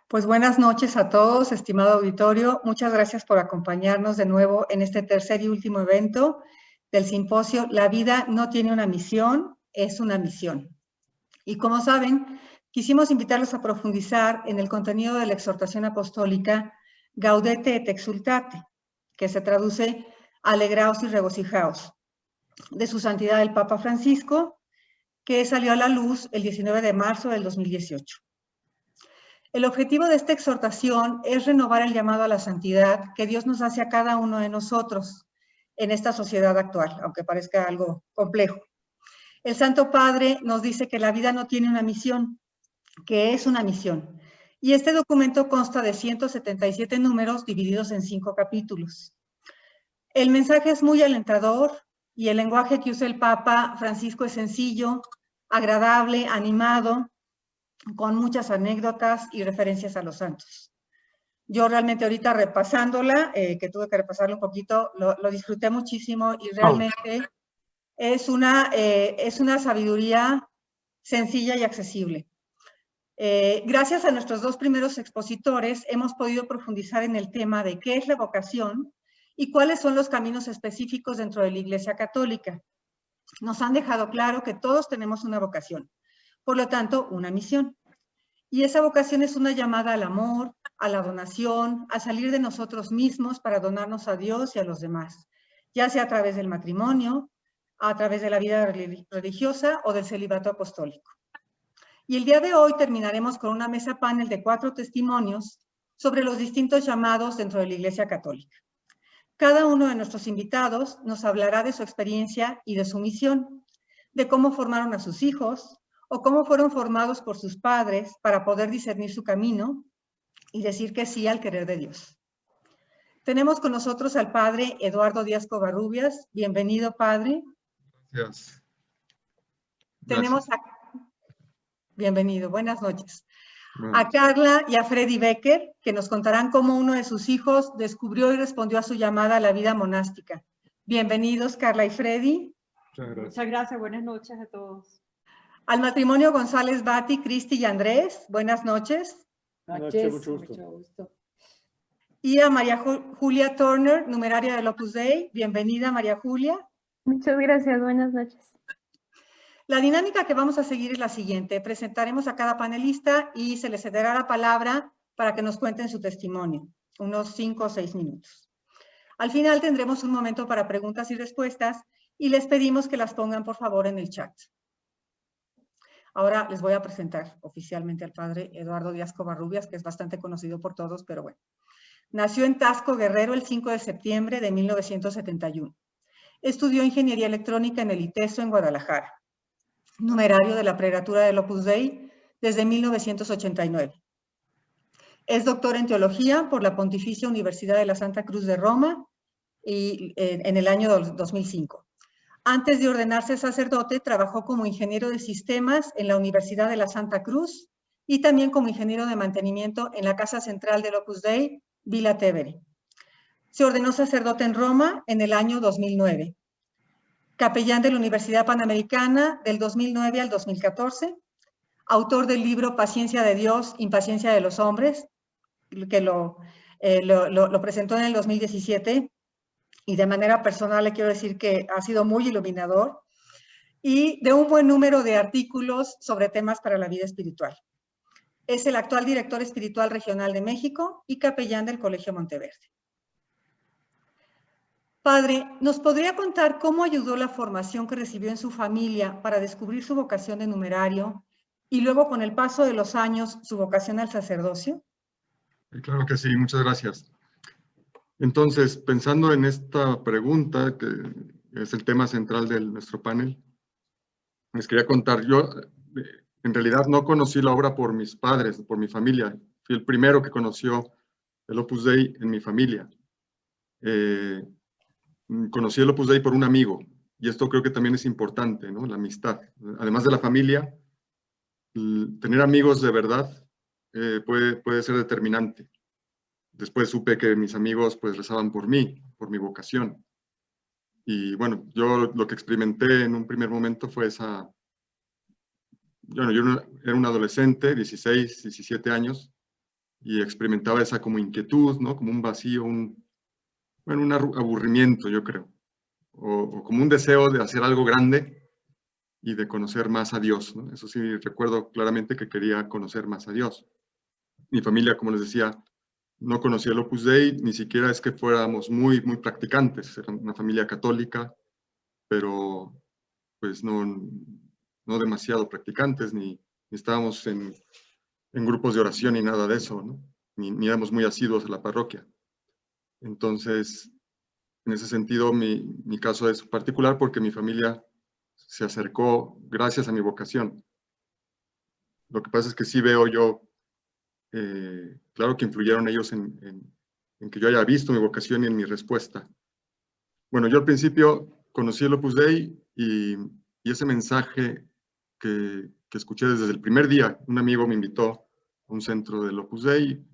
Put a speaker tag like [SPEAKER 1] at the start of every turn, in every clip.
[SPEAKER 1] Pues buenas noches a todos, estimado auditorio. Muchas gracias por acompañarnos de nuevo en este tercer y último evento del simposio La vida no tiene una misión, es una misión. Y como saben, quisimos invitarlos a profundizar en el contenido de la exhortación apostólica Gaudete et Exsultate, que se traduce Alegraos y regocijaos, de su santidad el Papa Francisco, que salió a la luz el 19 de marzo del 2018. El objetivo de esta exhortación es renovar el llamado a la santidad que Dios nos hace a cada uno de nosotros en esta sociedad actual, aunque parezca algo complejo. El Santo Padre nos dice que la vida no tiene una misión, que es una misión. Y este documento consta de 177 números divididos en 5 capítulos. El mensaje es muy alentador y el lenguaje que usa el Papa Francisco es sencillo, agradable, animado, con muchas anécdotas y referencias a los santos. Yo realmente ahorita repasándola, que tuve que repasarla un poquito, lo disfruté muchísimo y realmente es una sabiduría sencilla y accesible. Gracias a nuestros dos primeros expositores hemos podido profundizar en el tema de qué es la vocación y cuáles son los caminos específicos dentro de la Iglesia Católica. Nos han dejado claro que todos tenemos una vocación, por lo tanto, una misión. Y esa vocación es una llamada al amor, a la donación, a salir de nosotros mismos para donarnos a Dios y a los demás, ya sea a través del matrimonio, a través de la vida religiosa o del celibato apostólico. Y el día de hoy terminaremos con una mesa panel de 4 testimonios sobre los distintos llamados dentro de la Iglesia Católica. Cada uno de nuestros invitados nos hablará de su experiencia y de su misión, de cómo formaron a sus hijos, o cómo fueron formados por sus padres para poder discernir su camino y decir que sí al querer de Dios. Tenemos con nosotros al padre Eduardo Díaz Covarrubias. Bienvenido, padre.
[SPEAKER 2] Gracias.
[SPEAKER 1] Tenemos a... Bienvenido, buenas noches. A Carla y a Freddy Becker, que nos contarán cómo uno de sus hijos descubrió y respondió a su llamada a la vida monástica. Bienvenidos, Carla y Freddy.
[SPEAKER 3] Muchas gracias, buenas noches a todos.
[SPEAKER 1] Al matrimonio González Bati, Cristi y Andrés, buenas noches.
[SPEAKER 3] Buenas noches, mucho gusto.
[SPEAKER 1] Y a María Julia Turner, numeraria del Opus Dei. Bienvenida, María Julia.
[SPEAKER 4] Muchas gracias, buenas noches.
[SPEAKER 1] La dinámica que vamos a seguir es la siguiente. Presentaremos a cada panelista y se les cederá la palabra para que nos cuenten su testimonio, unos 5 o 6 minutos. Al final tendremos un momento para preguntas y respuestas y les pedimos que las pongan, por favor, en el chat. Ahora les voy a presentar oficialmente al padre Eduardo Díaz Covarrubias, que es bastante conocido por todos, pero bueno. Nació en Tasco, Guerrero, el 5 de septiembre de 1971. Estudió Ingeniería Electrónica en el ITESO en Guadalajara. Numerario de la Pregatura del Opus Dei desde 1989. Es doctor en Teología por la Pontificia Universidad de la Santa Cruz de Roma y, en el año 2005. Antes de ordenarse sacerdote, trabajó como ingeniero de sistemas en la Universidad de la Santa Cruz y también como ingeniero de mantenimiento en la Casa Central del Opus Dei, Villa Tevere. Se ordenó sacerdote en Roma en el año 2009. Capellán de la Universidad Panamericana del 2009 al 2014. Autor del libro Paciencia de Dios, Impaciencia de los Hombres, que lo presentó en el 2017. Y de manera personal le quiero decir que ha sido muy iluminador y de un buen número de artículos sobre temas para la vida espiritual. Es el actual director espiritual regional de México y capellán del Colegio Monteverde. Padre, ¿nos podría contar cómo ayudó la formación que recibió en su familia para descubrir su vocación de numerario y luego con el paso de los años su vocación al sacerdocio?
[SPEAKER 2] Claro que sí, muchas gracias. Entonces, pensando en esta pregunta, que es el tema central de nuestro panel, les quería contar, yo en realidad no conocí la obra por mis padres, por mi familia. Fui el primero que conoció el Opus Dei en mi familia. Conocí el Opus Dei por un amigo, y esto creo que también es importante, ¿no? La amistad. Además de la familia, tener amigos de verdad puede ser determinante. Después supe que mis amigos pues rezaban por mí, por mi vocación. Y bueno, yo lo que experimenté en un primer momento fue esa... Bueno, yo era un adolescente, 16, 17 años, y experimentaba esa como inquietud, ¿no? Como un vacío, un aburrimiento, yo creo, o como un deseo de hacer algo grande y de conocer más a Dios, ¿no? Eso sí, recuerdo claramente que quería conocer más a Dios. Mi familia, como les decía, no conocía el Opus Dei, ni siquiera es que fuéramos muy practicantes, era una familia católica, pero pues no demasiado practicantes, ni estábamos en grupos de oración ni nada de eso, ¿no? Ni éramos muy asiduos a la parroquia. Entonces, en ese sentido, mi caso es particular porque mi familia se acercó gracias a mi vocación. Lo que pasa es que sí veo yo, claro que influyeron ellos en que yo haya visto mi vocación y en mi respuesta. Bueno, yo al principio conocí el Opus Dei y ese mensaje que escuché desde el primer día, un amigo me invitó a un centro del Opus Dei,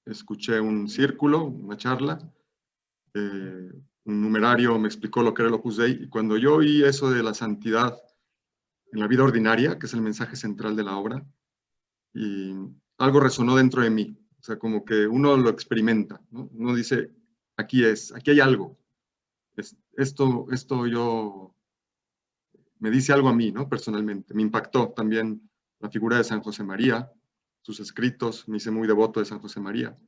[SPEAKER 2] escuché un círculo, una charla, un numerario me explicó lo que era el Opus Dei, y cuando yo oí eso de la santidad en la vida ordinaria, que es el mensaje central de la obra, y algo resonó dentro de mí, o sea, como que uno lo experimenta, ¿no? Uno dice, aquí hay algo, esto yo, me dice algo a mí, ¿no? Personalmente, me impactó también la figura de San José María, sus escritos, me hice muy devoto de San José María.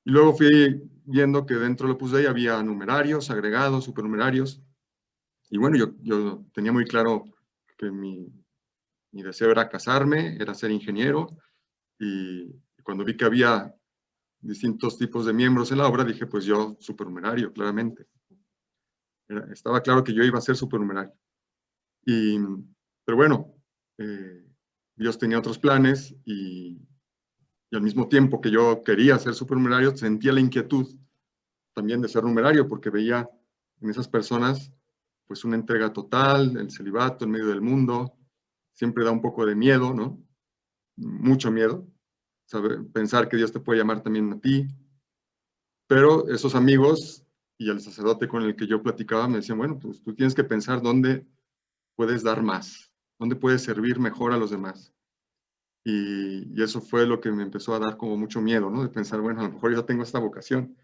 [SPEAKER 2] Y luego fui viendo que dentro del Opus Dei había numerarios, agregados, supernumerarios. Y bueno, yo tenía muy claro que mi deseo era casarme, era ser ingeniero. Y cuando vi que había distintos tipos de miembros en la obra, dije, pues yo, supernumerario, claramente. Estaba claro que yo iba a ser supernumerario. Pero bueno, Dios tenía otros planes y al mismo tiempo que yo quería ser supernumerario, sentía la inquietud también de ser numerario, porque veía en esas personas pues una entrega total, el celibato en medio del mundo, siempre da un poco de miedo, ¿no? Mucho miedo, pensar que Dios te puede llamar también a ti, pero esos amigos y el sacerdote con el que yo platicaba me decían, bueno, pues tú tienes que pensar dónde puedes dar más, dónde puedes servir mejor a los demás. Y eso fue lo que me empezó a dar como mucho miedo, ¿no? De pensar, bueno, a lo mejor yo tengo esta vocación.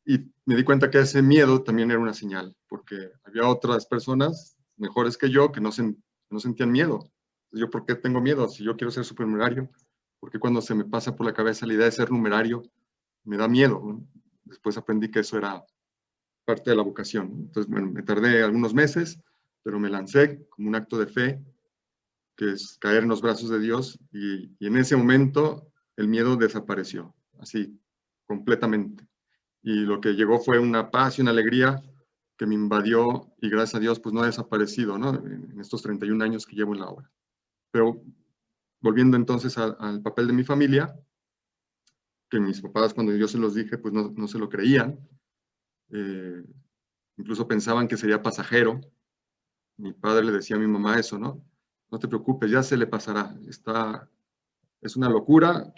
[SPEAKER 2] Y me di cuenta que ese miedo también era una señal, porque había otras personas mejores que yo que no sentían miedo. ¿Yo por qué tengo miedo? Si yo quiero ser supernumerario, ¿por qué cuando se me pasa por la cabeza la idea de ser numerario me da miedo, ¿no? Después aprendí que eso era parte de la vocación. Entonces, bueno, me tardé algunos meses, pero me lancé como un acto de fe, que es caer en los brazos de Dios, y en ese momento el miedo desapareció, así, completamente. Y lo que llegó fue una paz y una alegría que me invadió, y gracias a Dios pues no ha desaparecido, ¿no? En estos 31 años que llevo en la obra. Pero volviendo entonces al papel de mi familia, que mis papás cuando yo se los dije pues no se lo creían, incluso pensaban que sería pasajero. Mi padre le decía a mi mamá eso, ¿no? No te preocupes, ya se le pasará, es una locura,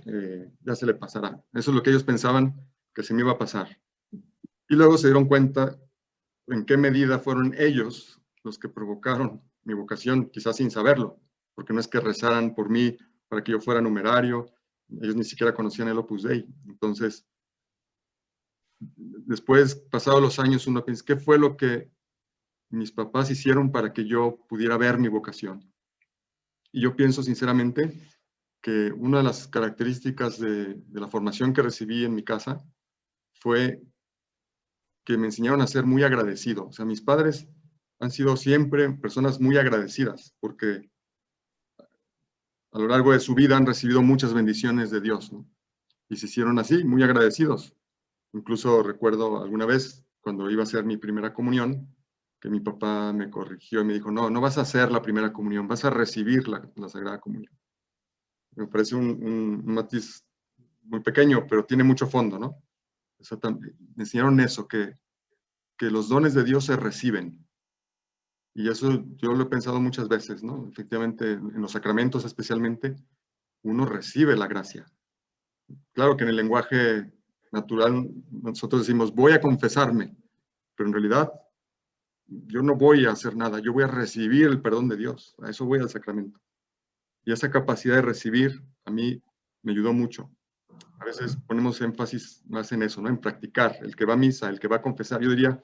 [SPEAKER 2] ya se le pasará. Eso es lo que ellos pensaban que se me iba a pasar. Y luego se dieron cuenta en qué medida fueron ellos los que provocaron mi vocación, quizás sin saberlo, porque no es que rezaran por mí para que yo fuera numerario, ellos ni siquiera conocían el Opus Dei. Entonces, después, pasados los años, uno piensa, ¿qué fue lo que mis papás hicieron para que yo pudiera ver mi vocación? Y yo pienso sinceramente que una de las características de la formación que recibí en mi casa fue que me enseñaron a ser muy agradecido. O sea, mis padres han sido siempre personas muy agradecidas porque a lo largo de su vida han recibido muchas bendiciones de Dios, ¿no? Y se hicieron así, muy agradecidos. Incluso recuerdo alguna vez cuando iba a hacer mi primera comunión, que mi papá me corrigió y me dijo, no vas a hacer la primera comunión, vas a recibir la Sagrada Comunión. Me parece un matiz muy pequeño, pero tiene mucho fondo, ¿no? O sea, me enseñaron eso, que los dones de Dios se reciben. Y eso yo lo he pensado muchas veces, ¿no? Efectivamente, en los sacramentos especialmente, uno recibe la gracia. Claro que en el lenguaje natural nosotros decimos, voy a confesarme, pero en realidad yo no voy a hacer nada, yo voy a recibir el perdón de Dios. A eso voy al sacramento. Y esa capacidad de recibir a mí me ayudó mucho. a veces ponemos énfasis más en eso, ¿no? En practicar, el que va a misa, el que va a confesar. Yo diría,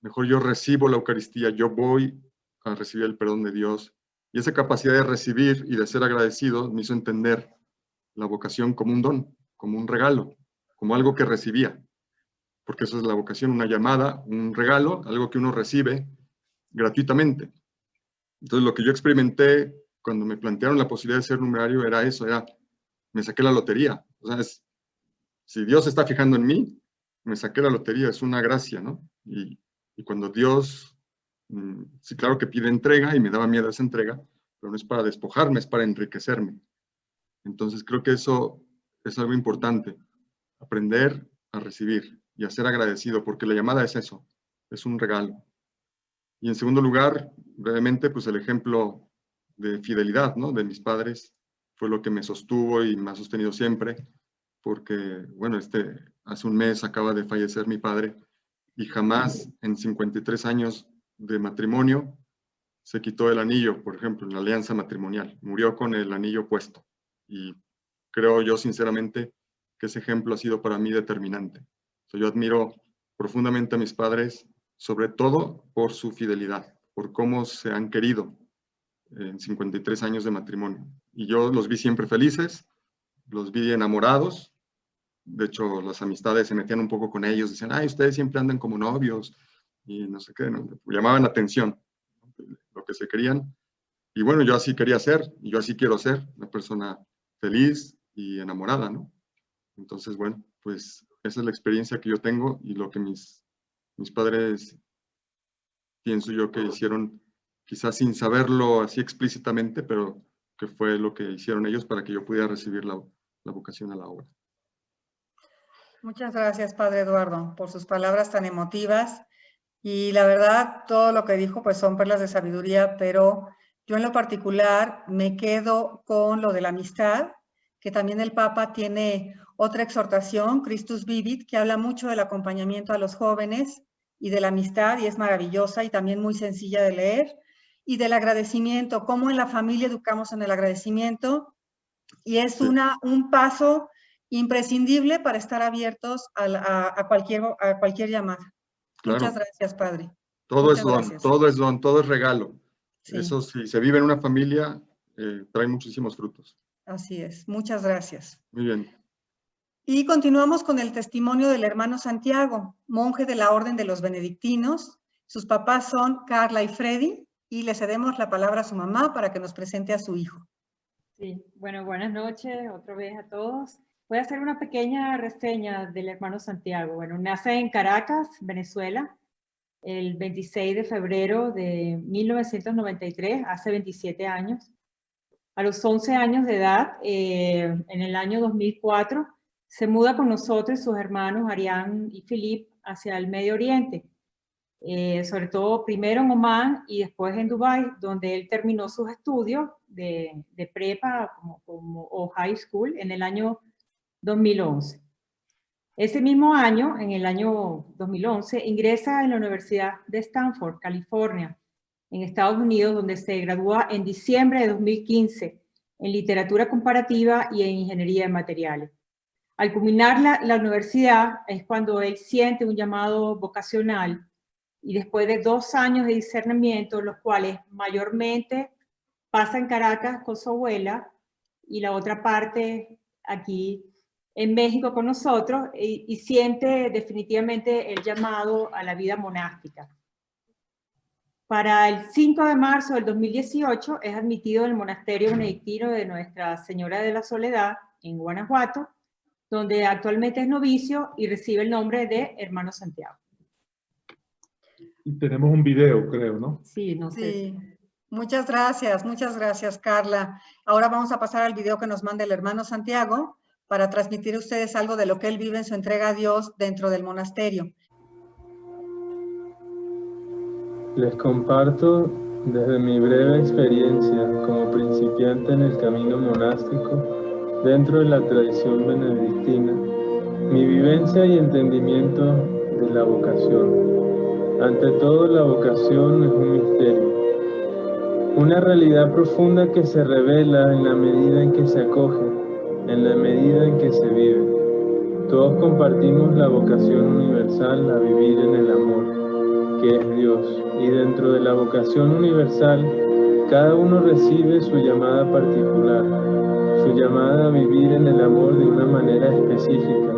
[SPEAKER 2] mejor yo recibo la Eucaristía, yo voy a recibir el perdón de Dios. Y esa capacidad de recibir y de ser agradecido me hizo entender la vocación como un don, como un regalo, como algo que recibía. Porque eso es la vocación, una llamada, un regalo, algo que uno recibe gratuitamente. Entonces, lo que yo experimenté cuando me plantearon la posibilidad de ser numerario era eso, me saqué la lotería. O sea, si Dios se está fijando en mí, me saqué la lotería, es una gracia, ¿no? Y cuando Dios, sí, claro que pide entrega y me daba miedo esa entrega, pero no es para despojarme, es para enriquecerme. Entonces, creo que eso es algo importante, aprender a recibir y a ser agradecido, porque la llamada es eso, es un regalo. Y en segundo lugar, brevemente, pues el ejemplo de fidelidad, ¿no? De mis padres fue lo que me sostuvo y me ha sostenido siempre, porque, bueno, hace un mes acaba de fallecer mi padre y jamás en 53 años de matrimonio se quitó el anillo, por ejemplo, en la alianza matrimonial. Murió con el anillo puesto. Y creo yo, sinceramente, que ese ejemplo ha sido para mí determinante. O sea, yo admiro profundamente a mis padres, sobre todo por su fidelidad, por cómo se han querido en 53 años de matrimonio. Y yo los vi siempre felices, los vi enamorados. De hecho, las amistades se metían un poco con ellos, decían, ay, ustedes siempre andan como novios, y no sé qué, ¿no? Llamaban la atención, lo que se querían. Y bueno, yo así quería ser, y yo así quiero ser, una persona feliz y enamorada, ¿no? Entonces, bueno, pues esa es la experiencia que yo tengo y lo que mis padres, pienso yo que hicieron, quizás sin saberlo así explícitamente, pero que fue lo que hicieron ellos para que yo pudiera recibir la vocación a la obra.
[SPEAKER 1] Muchas gracias, Padre Eduardo, por sus palabras tan emotivas. Y la verdad, todo lo que dijo, pues son perlas de sabiduría, pero yo en lo particular me quedo con lo de la amistad, que también el Papa tiene otra exhortación, Christus Vivit, que habla mucho del acompañamiento a los jóvenes y de la amistad, y es maravillosa y también muy sencilla de leer, y del agradecimiento, cómo en la familia educamos en el agradecimiento, y es un paso imprescindible para estar abiertos a cualquier llamada.
[SPEAKER 2] Claro.
[SPEAKER 1] Muchas gracias, Padre.
[SPEAKER 2] Todo es don, todo es don, todo es regalo. Sí. Eso, si se vive en una familia, trae muchísimos frutos.
[SPEAKER 1] Así es. Muchas gracias.
[SPEAKER 2] Muy bien.
[SPEAKER 1] Y continuamos con el testimonio del hermano Santiago, monje de la Orden de los Benedictinos. Sus papás son Carla y Freddy, y le cedemos la palabra a su mamá para que nos presente a su hijo.
[SPEAKER 3] Sí, bueno, buenas noches otra vez a todos. Voy a hacer una pequeña reseña del hermano Santiago. Bueno, nace en Caracas, Venezuela, el 26 de febrero de 1993, hace 27 años. A los 11 años de edad, en el año 2004, se muda con nosotros, sus hermanos Arián y Philip, hacia el Medio Oriente. Sobre todo primero en Omán y después en Dubái, donde él terminó sus estudios de prepa o high school en el año 2011. Ese mismo año, en el año 2011, ingresa en la Universidad de Stanford, California, en Estados Unidos, donde se gradúa en diciembre de 2015 en literatura comparativa y en ingeniería de materiales. Al culminar la universidad es cuando él siente un llamado vocacional y después de 2 años de discernimiento, los cuales mayormente pasa en Caracas con su abuela y la otra parte aquí en México con nosotros, y siente definitivamente el llamado a la vida monástica. Para el 5 de marzo del 2018 es admitido en el monasterio benedictino de Nuestra Señora de la Soledad en Guanajuato, donde actualmente es novicio y recibe el nombre de Hermano Santiago.
[SPEAKER 5] Y tenemos un video, creo, ¿no?
[SPEAKER 3] Sí, no sé.
[SPEAKER 1] Sí. Muchas gracias, Carla. Ahora vamos a pasar al video que nos manda el hermano Santiago para transmitir a ustedes algo de lo que él vive en su entrega a Dios dentro del monasterio.
[SPEAKER 6] Les comparto desde mi breve experiencia como principiante en el camino monástico dentro de la tradición benedictina, mi vivencia y entendimiento de la vocación. Ante todo, la vocación es un misterio, una realidad profunda que se revela en la medida en que se acoge, en la medida en que se vive. Todos compartimos la vocación universal a vivir en el amor, que es Dios, y dentro de la vocación universal, cada uno recibe su llamada particular, su llamada a vivir en el amor de una manera específica,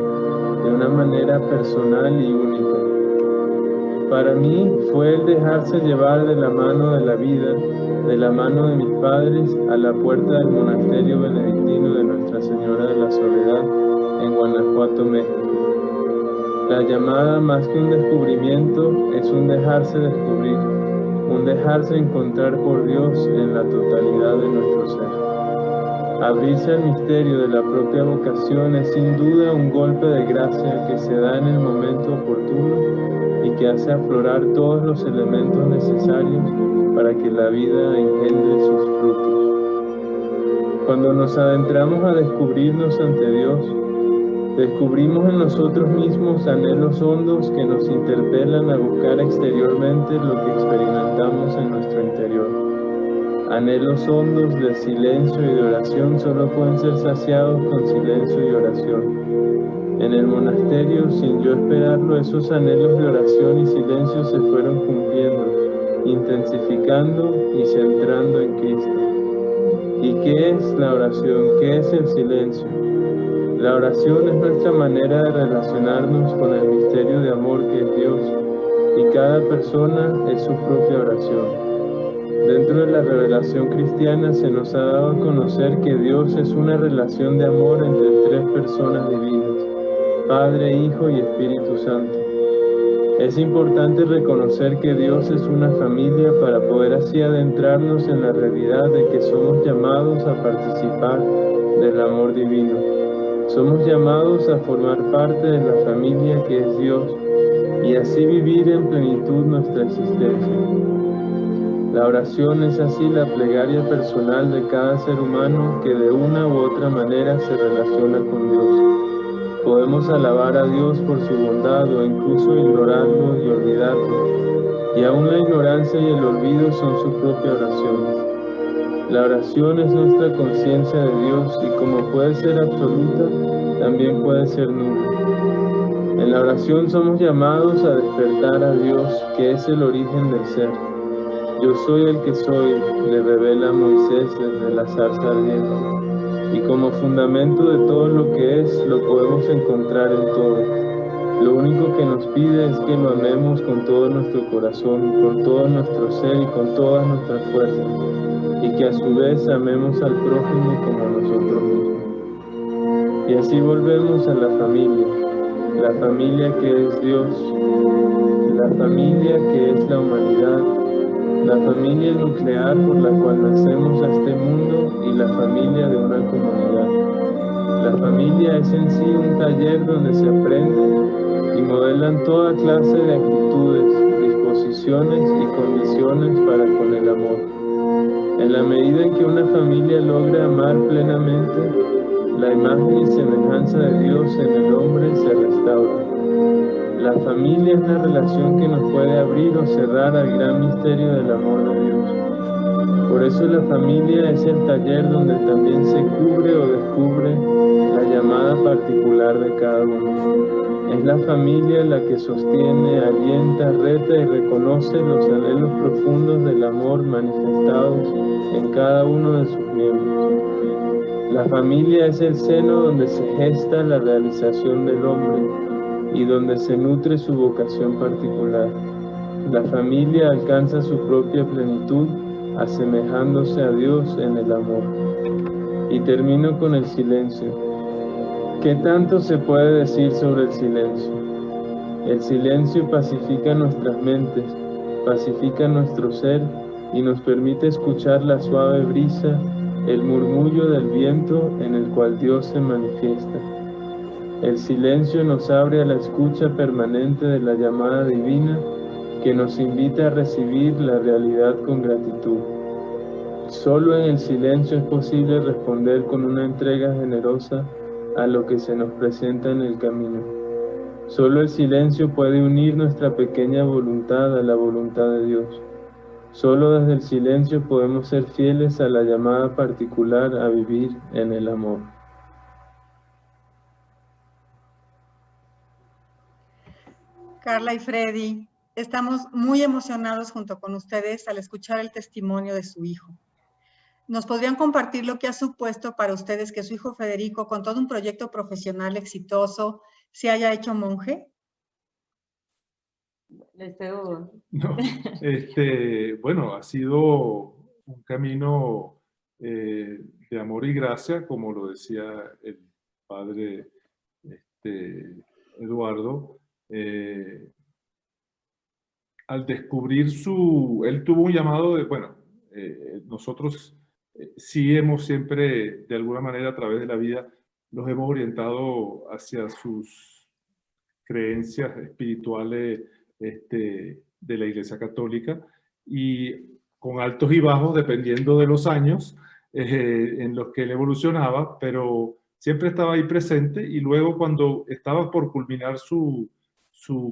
[SPEAKER 6] de una manera personal y única. Para mí fue el dejarse llevar de la mano de la vida, de la mano de mis padres, a la puerta del monasterio benedictino de Nuestra Señora de la Soledad, en Guanajuato, México. La llamada, más que un descubrimiento, es un dejarse descubrir, un dejarse encontrar por Dios en la totalidad de nuestro ser. Abrirse al misterio de la propia vocación es sin duda un golpe de gracia que se da en el momento oportuno y que hace aflorar todos los elementos necesarios para que la vida engendre sus frutos. Cuando nos adentramos a descubrirnos ante Dios, descubrimos en nosotros mismos anhelos hondos que nos interpelan a buscar exteriormente lo que experimentamos en nuestro interior. Anhelos hondos de silencio y de oración solo pueden ser saciados con silencio y oración. En el monasterio, sin yo esperarlo, esos anhelos de oración y silencio se fueron cumpliendo, intensificando y centrando en Cristo. ¿Y qué es la oración? ¿Qué es el silencio? La oración es nuestra manera de relacionarnos con el misterio de amor que es Dios, y cada persona es su propia oración. Dentro de la revelación cristiana se nos ha dado a conocer que Dios es una relación de amor entre tres personas divinas, Padre, Hijo y Espíritu Santo. Es importante reconocer que Dios es una familia para poder así adentrarnos en la realidad de que somos llamados a participar del amor divino. Somos llamados a formar parte de la familia que es Dios y así vivir en plenitud nuestra existencia. La oración es así la plegaria personal de cada ser humano que de una u otra manera se relaciona con Dios. Podemos alabar a Dios por su bondad o incluso ignorarlo y olvidarlo, y aún la ignorancia y el olvido son su propia oración. La oración es nuestra conciencia de Dios y como puede ser absoluta, también puede ser nula. En la oración somos llamados a despertar a Dios, que es el origen del ser. Yo soy el que soy, le revela Moisés desde la zarza ardiente. Y como fundamento de todo lo que es, lo podemos encontrar en todo. Lo único que nos pide es que lo amemos con todo nuestro corazón, con todo nuestro ser y con todas nuestras fuerzas, y que a su vez amemos al prójimo como a nosotros mismos. Y así volvemos a la familia que es Dios, la familia que es la humanidad, la familia nuclear por la cual nacemos a este mundo y la familia de una comunidad. La familia es en sí un taller donde se aprende y modelan toda clase de actitudes, disposiciones y condiciones para con el amor. En la medida en que una familia logra amar plenamente, la imagen y semejanza de Dios en el hombre se restaura. La familia es la relación que nos puede abrir o cerrar al gran misterio del amor de Dios. Por eso la familia es el taller donde también se cubre o descubre la llamada particular de cada uno. Es la familia la que sostiene, alienta, reta y reconoce los anhelos profundos del amor manifestados en cada uno de sus miembros. La familia es el seno donde se gesta la realización del hombre y donde se nutre su vocación particular. La familia alcanza su propia plenitud asemejándose a Dios en el amor. Y termino con el silencio. ¿Qué tanto se puede decir sobre el silencio? El silencio pacifica nuestras mentes, pacifica nuestro ser y nos permite escuchar la suave brisa, el murmullo del viento en el cual Dios se manifiesta. El silencio nos abre a la escucha permanente de la llamada divina que nos invita a recibir la realidad con gratitud. Solo en el silencio es posible responder con una entrega generosa a lo que se nos presenta en el camino. Solo el silencio puede unir nuestra pequeña voluntad a la voluntad de Dios. Solo desde el silencio podemos ser fieles a la llamada particular a vivir en el amor.
[SPEAKER 1] Carla y Freddy, estamos muy emocionados junto con ustedes al escuchar el testimonio de su hijo. ¿Nos podrían compartir lo que ha supuesto para ustedes que su hijo Federico, con todo un proyecto profesional exitoso, se haya hecho monje?
[SPEAKER 5] No, bueno, ha sido un camino de amor y gracia, como lo decía el padre Eduardo. Al descubrir él tuvo un llamado de, bueno, nosotros sí hemos siempre, de alguna manera, a través de la vida, los hemos orientado hacia sus creencias espirituales de la Iglesia Católica, y con altos y bajos dependiendo de los años en los que él evolucionaba, pero siempre estaba ahí presente. Y luego, cuando estaba por culminar su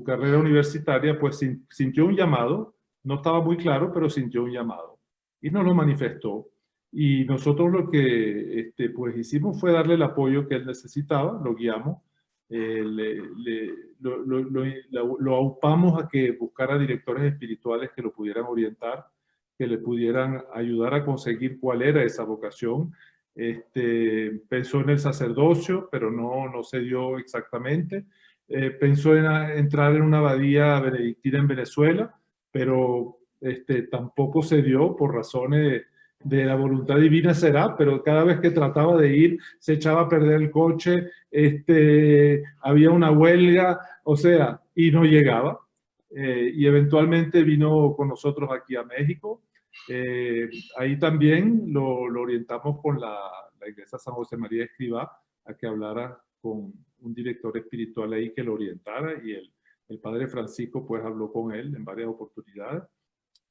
[SPEAKER 5] carrera universitaria, pues sintió un llamado, no estaba muy claro, pero sintió un llamado y nos lo manifestó. Y nosotros lo que pues hicimos fue darle el apoyo que él necesitaba, lo guiamos, lo aupamos a que buscara directores espirituales que lo pudieran orientar, que le pudieran ayudar a conseguir cuál era esa vocación. Pensó en el sacerdocio, pero no se dio exactamente. Pensó en entrar en una abadía benedictina en Venezuela, pero tampoco se dio por razones de la voluntad divina será, pero cada vez que trataba de ir se echaba a perder el coche, había una huelga, o sea, y no llegaba. Y eventualmente vino con nosotros aquí a México. Ahí también lo orientamos con la Iglesia San José María Escrivá a que hablara con un director espiritual ahí que lo orientara, y el padre Francisco pues habló con él en varias oportunidades.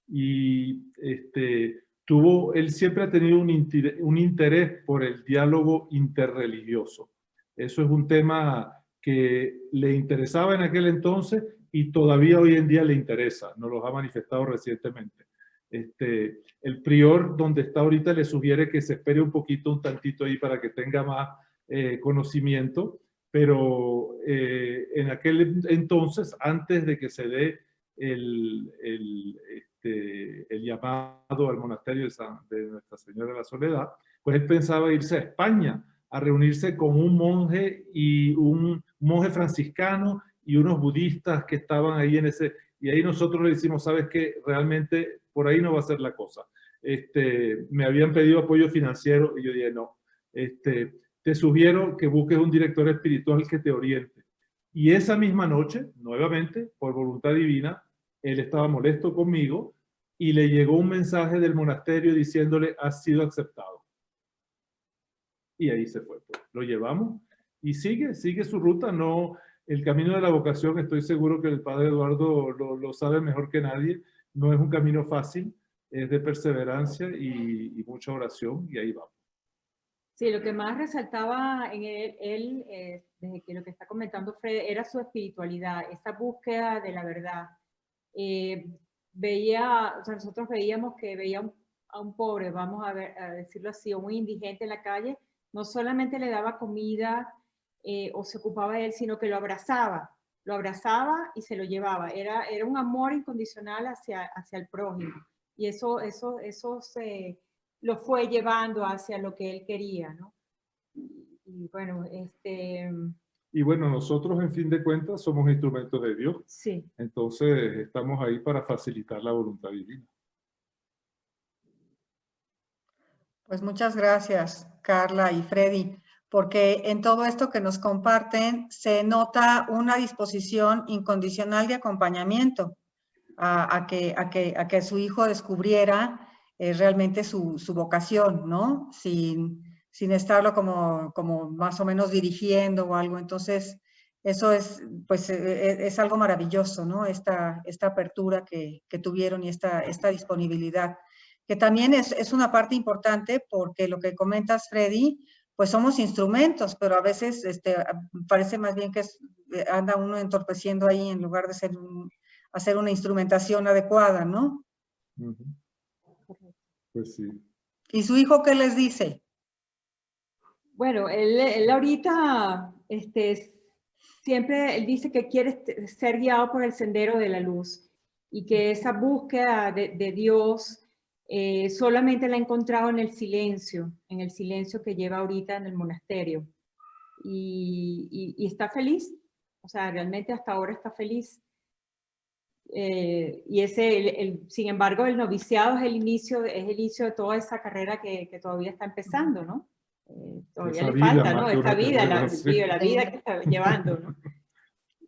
[SPEAKER 5] Y él siempre ha tenido un interés por el diálogo interreligioso. Eso es un tema que le interesaba en aquel entonces y todavía hoy en día le interesa, nos lo ha manifestado recientemente. El prior donde está ahorita le sugiere que se espere un tantito ahí para que tenga más conocimiento, pero en aquel entonces, antes de que se dé el llamado al monasterio de Nuestra Señora de la Soledad, pues él pensaba irse a España a reunirse con un monje franciscano y unos budistas que estaban ahí y ahí nosotros le decimos, ¿sabes qué? Realmente por ahí no va a ser la cosa. Me habían pedido apoyo financiero y yo dije, no, te sugiero que busques un director espiritual que te oriente. Y esa misma noche, nuevamente, por voluntad divina, él estaba molesto conmigo y le llegó un mensaje del monasterio diciéndole, has sido aceptado. Y ahí se fue. Pues. Lo llevamos y sigue su ruta. No, el camino de la vocación, estoy seguro que el padre Eduardo lo sabe mejor que nadie. No es un camino fácil, es de perseverancia y mucha oración, y ahí vamos.
[SPEAKER 3] Sí, lo que más resaltaba en él desde que lo que está comentando Fred, era su espiritualidad, esa búsqueda de la verdad. Nosotros veíamos que veía a un pobre, vamos a decirlo así, o un indigente en la calle, no solamente le daba comida o se ocupaba de él, sino que lo abrazaba y se lo llevaba. Era un amor incondicional hacia el prójimo. Y eso lo fue llevando hacia lo que él quería, ¿no? Y bueno,
[SPEAKER 5] Y bueno, nosotros en fin de cuentas somos instrumentos de Dios.
[SPEAKER 3] Sí.
[SPEAKER 5] Entonces estamos ahí para facilitar la voluntad divina.
[SPEAKER 1] Pues muchas gracias, Carla y Freddy, porque en todo esto que nos comparten se nota una disposición incondicional de acompañamiento a que su hijo descubriera realmente su vocación, ¿no? Sin estarlo como más o menos dirigiendo o algo. Entonces, eso es, pues, es algo maravilloso, ¿no? Esta apertura que tuvieron y esta disponibilidad, que también es una parte importante, porque lo que comentas, Freddy, pues somos instrumentos, pero a veces parece más bien que anda uno entorpeciendo ahí en lugar de hacer una instrumentación adecuada, ¿no?
[SPEAKER 5] Pues sí.
[SPEAKER 1] ¿Y su hijo qué les dice?
[SPEAKER 3] Bueno, él ahorita siempre él dice que quiere ser guiado por el sendero de la luz y que esa búsqueda de Dios solamente la ha encontrado en el silencio que lleva ahorita en el monasterio. Y está feliz, o sea, realmente hasta ahora está feliz. Y sin embargo, el noviciado es el inicio de toda esa carrera que todavía está empezando, ¿no? Todavía
[SPEAKER 5] Esa
[SPEAKER 3] le
[SPEAKER 5] vida,
[SPEAKER 3] falta,
[SPEAKER 5] más
[SPEAKER 3] ¿no?
[SPEAKER 5] que una
[SPEAKER 3] Esa vida,
[SPEAKER 5] carrera, sí.
[SPEAKER 3] la vida que está llevando, ¿no?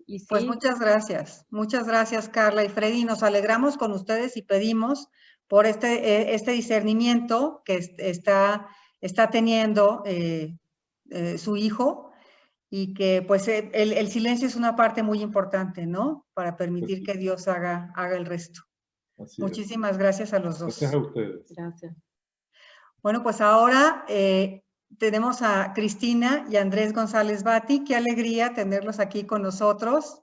[SPEAKER 3] Y sí,
[SPEAKER 1] Pues muchas gracias Carla y Freddy, nos alegramos con ustedes y pedimos por este discernimiento que está teniendo su hijo, y que pues el silencio es una parte muy importante, ¿no? Para permitir que Dios haga el resto.
[SPEAKER 5] Así
[SPEAKER 1] Muchísimas gracias a los dos.
[SPEAKER 5] Gracias a ustedes.
[SPEAKER 3] gracias.
[SPEAKER 1] Bueno, pues ahora tenemos a Cristina y Andrés González Bati. Qué alegría tenerlos aquí con nosotros.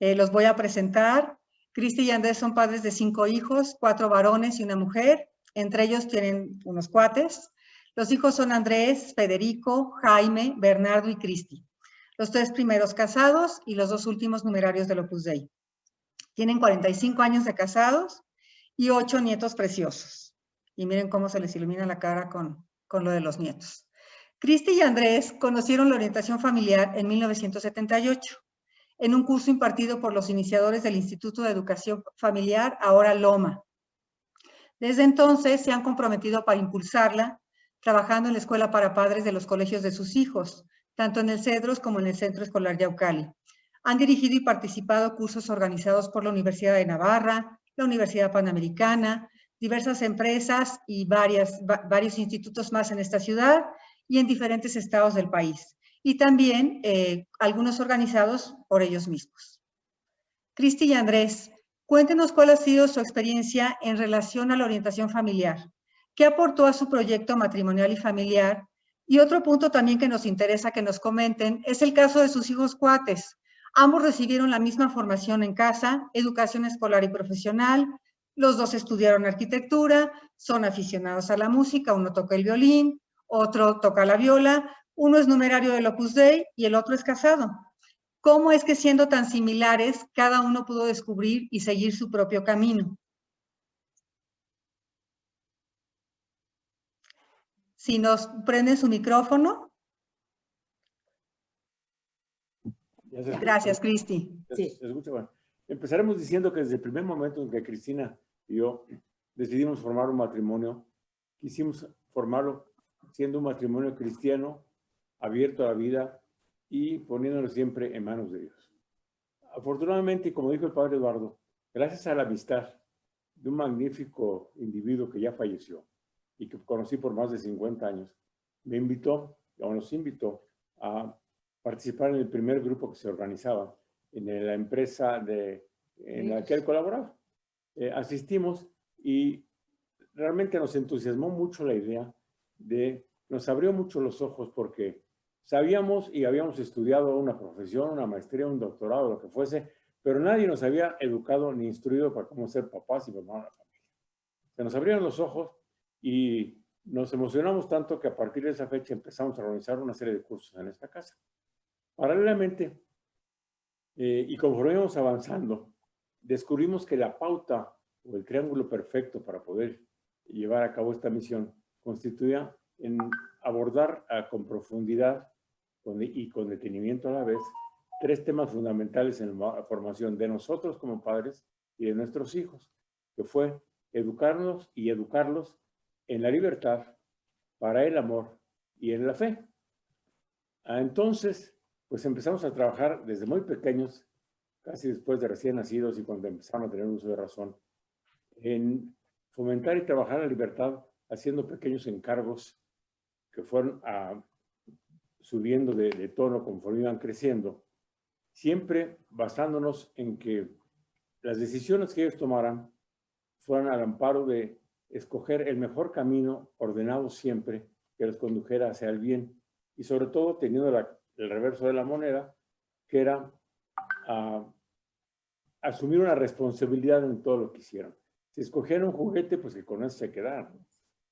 [SPEAKER 1] Los voy a presentar. Cristi y Andrés son padres de 5 hijos, 4 varones y una mujer. Entre ellos tienen unos cuates. Los hijos son Andrés, Federico, Jaime, Bernardo y Cristi. Los 3 primeros casados y los 2 últimos numerarios del Opus Dei. Tienen 45 años de casados y 8 nietos preciosos. Y miren cómo se les ilumina la cara con lo de los nietos. Cristi y Andrés conocieron la orientación familiar en 1978, en un curso impartido por los iniciadores del Instituto de Educación Familiar, ahora LOMA. Desde entonces se han comprometido para impulsarla, trabajando en la escuela para padres de los colegios de sus hijos, tanto en el Cedros como en el Centro Escolar Yaucali. Han dirigido y participado cursos organizados por la Universidad de Navarra, la Universidad Panamericana, diversas empresas y varios institutos más en esta ciudad y en diferentes estados del país. Y también algunos organizados por ellos mismos. Cristi y Andrés, cuéntenos cuál ha sido su experiencia en relación a la orientación familiar. ¿Qué aportó a su proyecto matrimonial y familiar? Y otro punto también que nos interesa que nos comenten es el caso de sus hijos cuates. Ambos recibieron la misma formación en casa, educación escolar y profesional. Los 2 estudiaron arquitectura, son aficionados a la música, uno toca el violín, otro toca la viola, uno es numerario del Opus Dei y el otro es casado. ¿Cómo es que siendo tan similares, cada uno pudo descubrir y seguir su propio camino? Si nos prenden su micrófono. Gracias, Cristi.
[SPEAKER 3] Sí.
[SPEAKER 7] Bueno, empezaremos diciendo que desde el primer momento en que Cristina y yo decidimos formar un matrimonio, quisimos formarlo siendo un matrimonio cristiano, abierto a la vida y poniéndolo siempre en manos de Dios. Afortunadamente, como dijo el padre Eduardo, gracias a la amistad de un magnífico individuo que ya falleció y que conocí por más de 50 años, nos invitó a participar en el primer grupo que se organizaba en la empresa en la que él colaboraba. Asistimos y realmente nos entusiasmó mucho la idea nos abrió mucho los ojos porque sabíamos y habíamos estudiado una profesión, una maestría, un doctorado, lo que fuese, pero nadie nos había educado ni instruido para cómo ser papás y mamá de la familia. Se nos abrieron los ojos y nos emocionamos tanto que a partir de esa fecha empezamos a organizar una serie de cursos en esta casa. Paralelamente, y conforme íbamos avanzando, descubrimos que la pauta o el triángulo perfecto para poder llevar a cabo esta misión constituía en abordar con profundidad y con detenimiento a la vez 3 temas fundamentales en la formación de nosotros como padres y de nuestros hijos, que fue educarnos y educarlos en la libertad, para el amor y en la fe. Entonces, pues empezamos a trabajar desde muy pequeños, casi después de recién nacidos y cuando empezaron a tener uso de razón, en fomentar y trabajar la libertad haciendo pequeños encargos que fueron subiendo de tono conforme iban creciendo, siempre basándonos en que las decisiones que ellos tomaran fueran al amparo de escoger el mejor camino ordenado siempre que los condujera hacia el bien y sobre todo teniendo el reverso de la moneda, que era asumir una responsabilidad en todo lo que hicieran. Si escogían un juguete, pues que con eso se quedaran.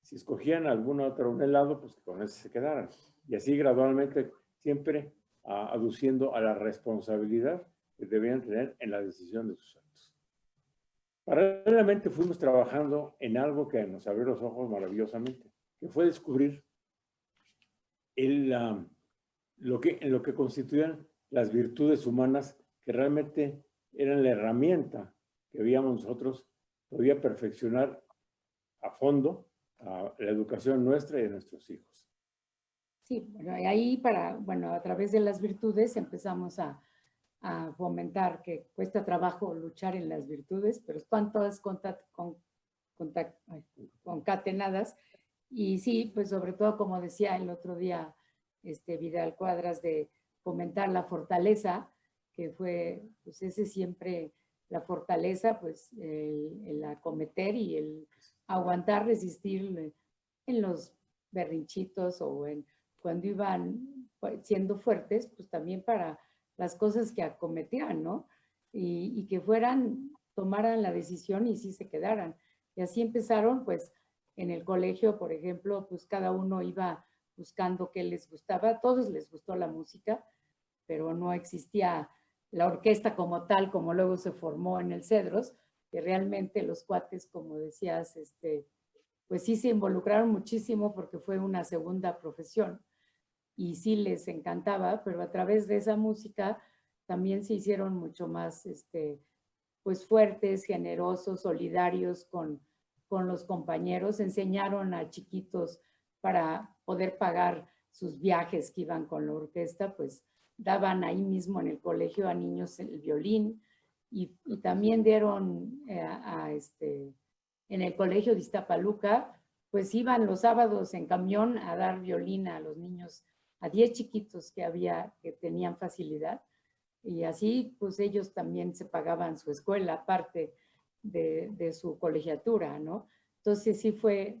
[SPEAKER 7] Si escogían algún otro helado, pues que con eso se quedaran. Y así gradualmente siempre aduciendo a la responsabilidad que debían tener en la decisión de sus actos. Paralelamente fuimos trabajando en algo que nos abrió los ojos maravillosamente, que fue descubrir lo que constituían las virtudes humanas, que realmente eran la herramienta que veíamos nosotros podía perfeccionar a fondo a la educación nuestra y de nuestros hijos.
[SPEAKER 8] Sí, bueno, y ahí a través de las virtudes empezamos a fomentar que cuesta trabajo luchar en las virtudes, pero están todas concatenadas. Y sí, pues sobre todo, como decía el otro día Vidal Cuadras, de fomentar la fortaleza, que fue, pues ese siempre, la fortaleza, pues el acometer y el aguantar, resistir en los berrinchitos o cuando iban siendo fuertes, pues también para las cosas que acometían, ¿no? Y que tomaran la decisión y sí se quedaran. Y así empezaron, pues, en el colegio, por ejemplo, pues cada uno iba buscando qué les gustaba. A todos les gustó la música, pero no existía la orquesta como tal, como luego se formó en el Cedros, que realmente los cuates, como decías, pues sí se involucraron muchísimo porque fue una segunda profesión y sí les encantaba, pero a través de esa música también se hicieron mucho más, pues fuertes, generosos, solidarios con los compañeros, enseñaron a chiquitos para poder pagar sus viajes que iban con la orquesta, pues daban ahí mismo en el colegio a niños el violín y también dieron en el colegio de Iztapaluca, pues iban los sábados en camión a dar violín a los niños, a 10 chiquitos que tenían facilidad, y así pues ellos también se pagaban su escuela, aparte de su colegiatura, ¿no? Entonces sí fue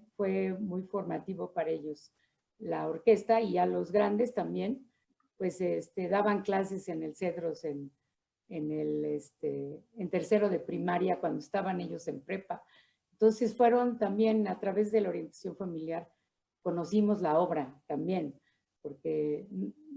[SPEAKER 8] muy formativo para ellos la orquesta, y a los grandes también, pues daban clases en el Cedros en tercero de primaria, cuando estaban ellos en prepa. Entonces fueron también, a través de la orientación familiar, conocimos la obra también, porque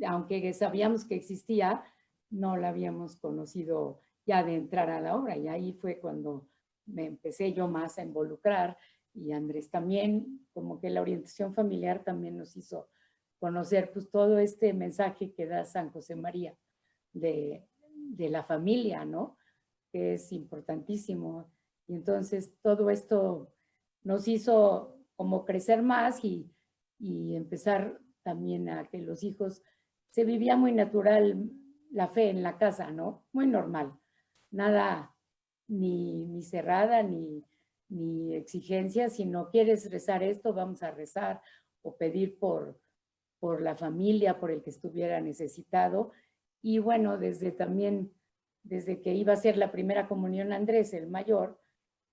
[SPEAKER 8] aunque sabíamos que existía, no la habíamos conocido ya de entrar a la obra, y ahí fue cuando me empecé yo más a involucrar, y Andrés también, como que la orientación familiar también nos hizo conocer pues todo este mensaje que da San José María de la familia, ¿no? Que es importantísimo. Y entonces todo esto nos hizo como crecer más y empezar también a que los hijos, se vivía muy natural la fe en la casa, ¿no? Muy normal. Nada ni cerrada ni exigencia, si no quieres rezar esto, vamos a rezar, o pedir por la familia, por el que estuviera necesitado. Y bueno, desde que iba a ser la primera comunión Andrés, el mayor,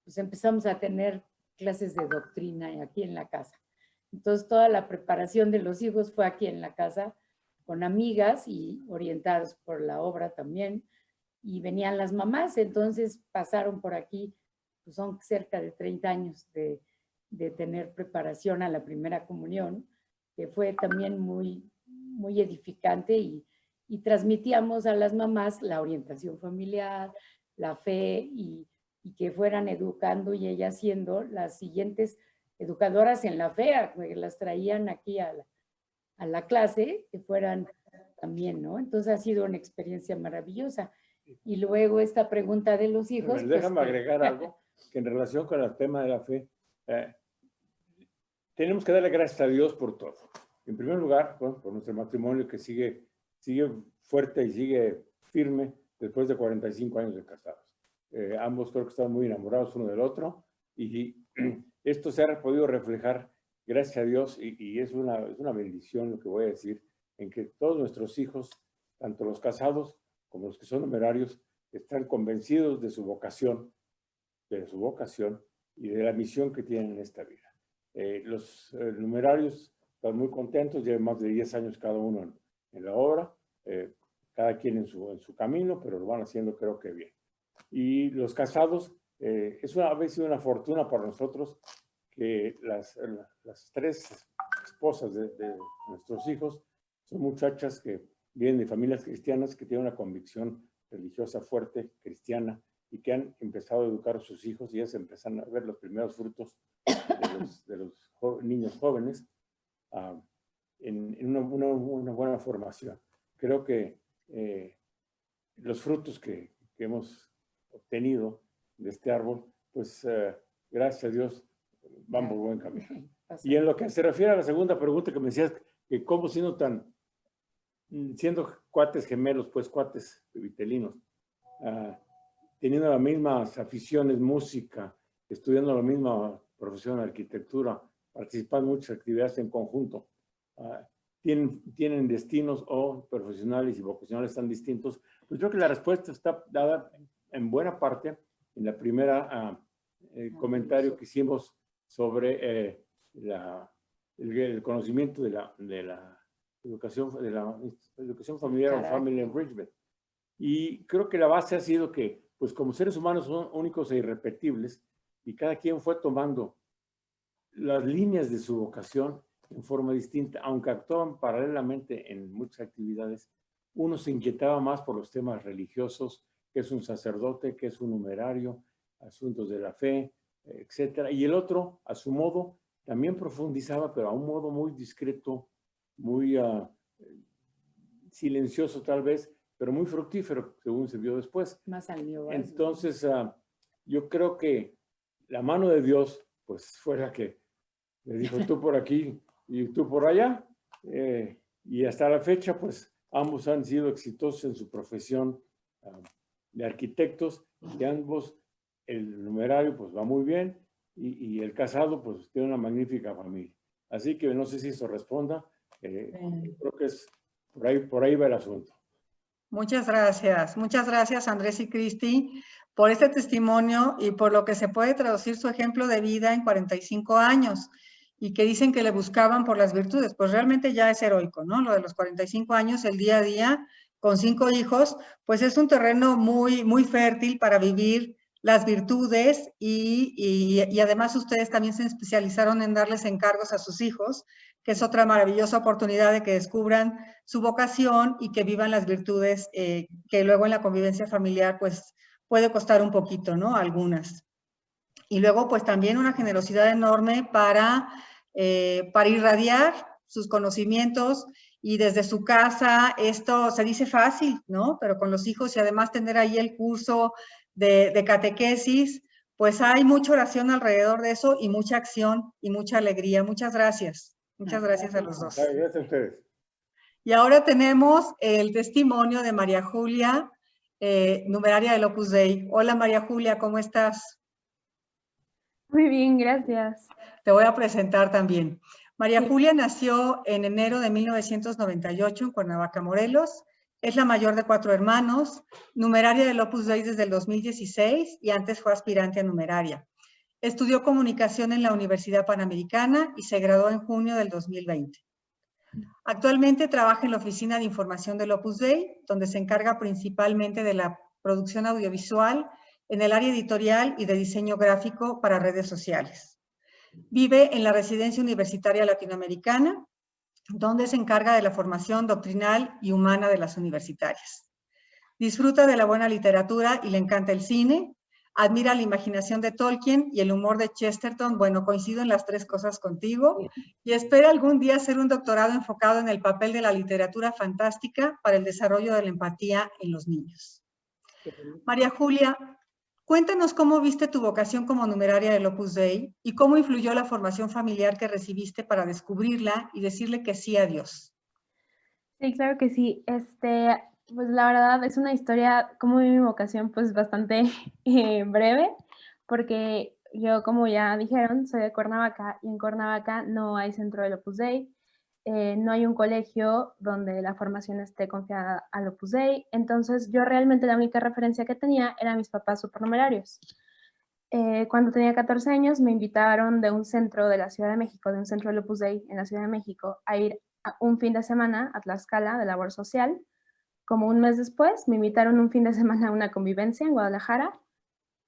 [SPEAKER 8] pues empezamos a tener clases de doctrina aquí en la casa. Entonces toda la preparación de los hijos fue aquí en la casa, con amigas y orientados por la obra también. Y venían las mamás, entonces pasaron por aquí, pues son cerca de 30 años de tener preparación a la primera comunión, que fue también muy, muy edificante, y transmitíamos a las mamás la orientación familiar, la fe, y que fueran educando y ellas siendo las siguientes educadoras en la fe, que las traían aquí a la clase, que fueran también, ¿no? Entonces ha sido una experiencia maravillosa. Y luego esta pregunta de los hijos.
[SPEAKER 7] Pero déjame agregar algo, que en relación con el tema de la fe, tenemos que darle gracias a Dios por todo. En primer lugar, bueno, por nuestro matrimonio, que sigue fuerte y sigue firme después de 45 años de casados. Ambos creo que están muy enamorados uno del otro, y esto se ha podido reflejar, gracias a Dios, y es una bendición lo que voy a decir, en que todos nuestros hijos, tanto los casados como los que son numerarios, están convencidos de su vocación y de la misión que tienen en esta vida. Los numerarios están muy contentos, llevan más de 10 años cada uno en la obra, cada quien en su camino, pero lo van haciendo creo que bien. Y los casados, ha sido una fortuna para nosotros que las tres esposas de nuestros hijos son muchachas que vienen de familias cristianas que tienen una convicción religiosa fuerte, cristiana, y que han empezado a educar a sus hijos y ya se empiezan a ver los primeros frutos de los niños jóvenes en una buena formación. Creo que los frutos que hemos obtenido de este árbol, pues gracias a Dios van por buen camino. Y en lo que se refiere a la segunda pregunta que me decías, que cómo siendo cuates gemelos, pues cuates vitelinos, teniendo las mismas aficiones, música, estudiando la misma profesión de arquitectura, participando en muchas actividades en conjunto, tienen destinos o profesionales y vocacionales tan distintos, pues creo que la respuesta está dada en buena parte en la primera comentario que hicimos sobre el conocimiento de la educación familiar o family enrichment. Y creo que la base ha sido que, pues como seres humanos son únicos e irrepetibles, y cada quien fue tomando las líneas de su vocación en forma distinta, aunque actuaban paralelamente en muchas actividades. Uno se inquietaba más por los temas religiosos, que es un sacerdote, que es un numerario, asuntos de la fe, etcétera. Y el otro, a su modo, también profundizaba, pero a un modo muy discreto, muy silencioso tal vez, pero muy fructífero, según se vio después.
[SPEAKER 8] Más al mío.
[SPEAKER 7] Entonces, yo creo que la mano de Dios, pues fue la que le dijo tú por aquí y tú por allá. Y hasta la fecha, pues ambos han sido exitosos en su profesión de arquitectos, y ambos, el numerario pues va muy bien, y el casado pues tiene una magnífica familia. Así que no sé si eso responda. Creo que es por ahí va el asunto.
[SPEAKER 1] Muchas gracias Andrés y Cristi por este testimonio y por lo que se puede traducir su ejemplo de vida en 45 años y que dicen que le buscaban por las virtudes, pues realmente ya es heroico, ¿no? Lo de los 45 años, el día a día, con 5 hijos, pues es un terreno muy, muy fértil para vivir las virtudes y además ustedes también se especializaron en darles encargos a sus hijos, que es otra maravillosa oportunidad de que descubran su vocación y que vivan las virtudes que luego en la convivencia familiar pues puede costar un poquito, ¿no? Algunas. Y luego pues también una generosidad enorme para irradiar sus conocimientos y desde su casa, esto se dice fácil, ¿no? Pero con los hijos y además tener ahí el curso de catequesis, pues hay mucha oración alrededor de eso y mucha acción y mucha alegría. Muchas gracias. Muchas gracias a los dos.
[SPEAKER 7] Gracias a ustedes.
[SPEAKER 1] Y ahora tenemos el testimonio de María Julia, numeraria del Opus Dei. Hola María Julia, ¿cómo estás?
[SPEAKER 4] Muy bien, gracias.
[SPEAKER 1] Te voy a presentar también. María Julia nació en enero de 1998 en Cuernavaca, Morelos. Es la mayor de 4 hermanos, numeraria del Opus Dei desde el 2016 y antes fue aspirante a numeraria. Estudió comunicación en la Universidad Panamericana y se graduó en junio del 2020. Actualmente trabaja en la Oficina de Información del Opus Dei, donde se encarga principalmente de la producción audiovisual en el área editorial y de diseño gráfico para redes sociales. Vive en la Residencia Universitaria Latinoamericana, donde se encarga de la formación doctrinal y humana de las universitarias. Disfruta de la buena literatura y le encanta el cine. Admira la imaginación de Tolkien y el humor de Chesterton. Bueno, coincido en las 3 cosas contigo. Y espera algún día hacer un doctorado enfocado en el papel de la literatura fantástica para el desarrollo de la empatía en los niños. María Julia, cuéntanos cómo viste tu vocación como numeraria del Opus Dei y cómo influyó la formación familiar que recibiste para descubrirla y decirle que sí a Dios.
[SPEAKER 4] Sí, claro que sí. Pues la verdad es una historia, como vi mi vocación, pues bastante breve, porque yo, como ya dijeron, soy de Cuernavaca y en Cuernavaca no hay centro del Opus Dei, no hay un colegio donde la formación esté confiada al Opus Dei, entonces yo realmente la única referencia que tenía eran mis papás supernumerarios. Cuando tenía 14 años me invitaron de un centro de la Ciudad de México, de un centro del Opus Dei en la Ciudad de México, a ir a un fin de semana a Tlaxcala de labor social. Como un mes después, me invitaron un fin de semana a una convivencia en Guadalajara.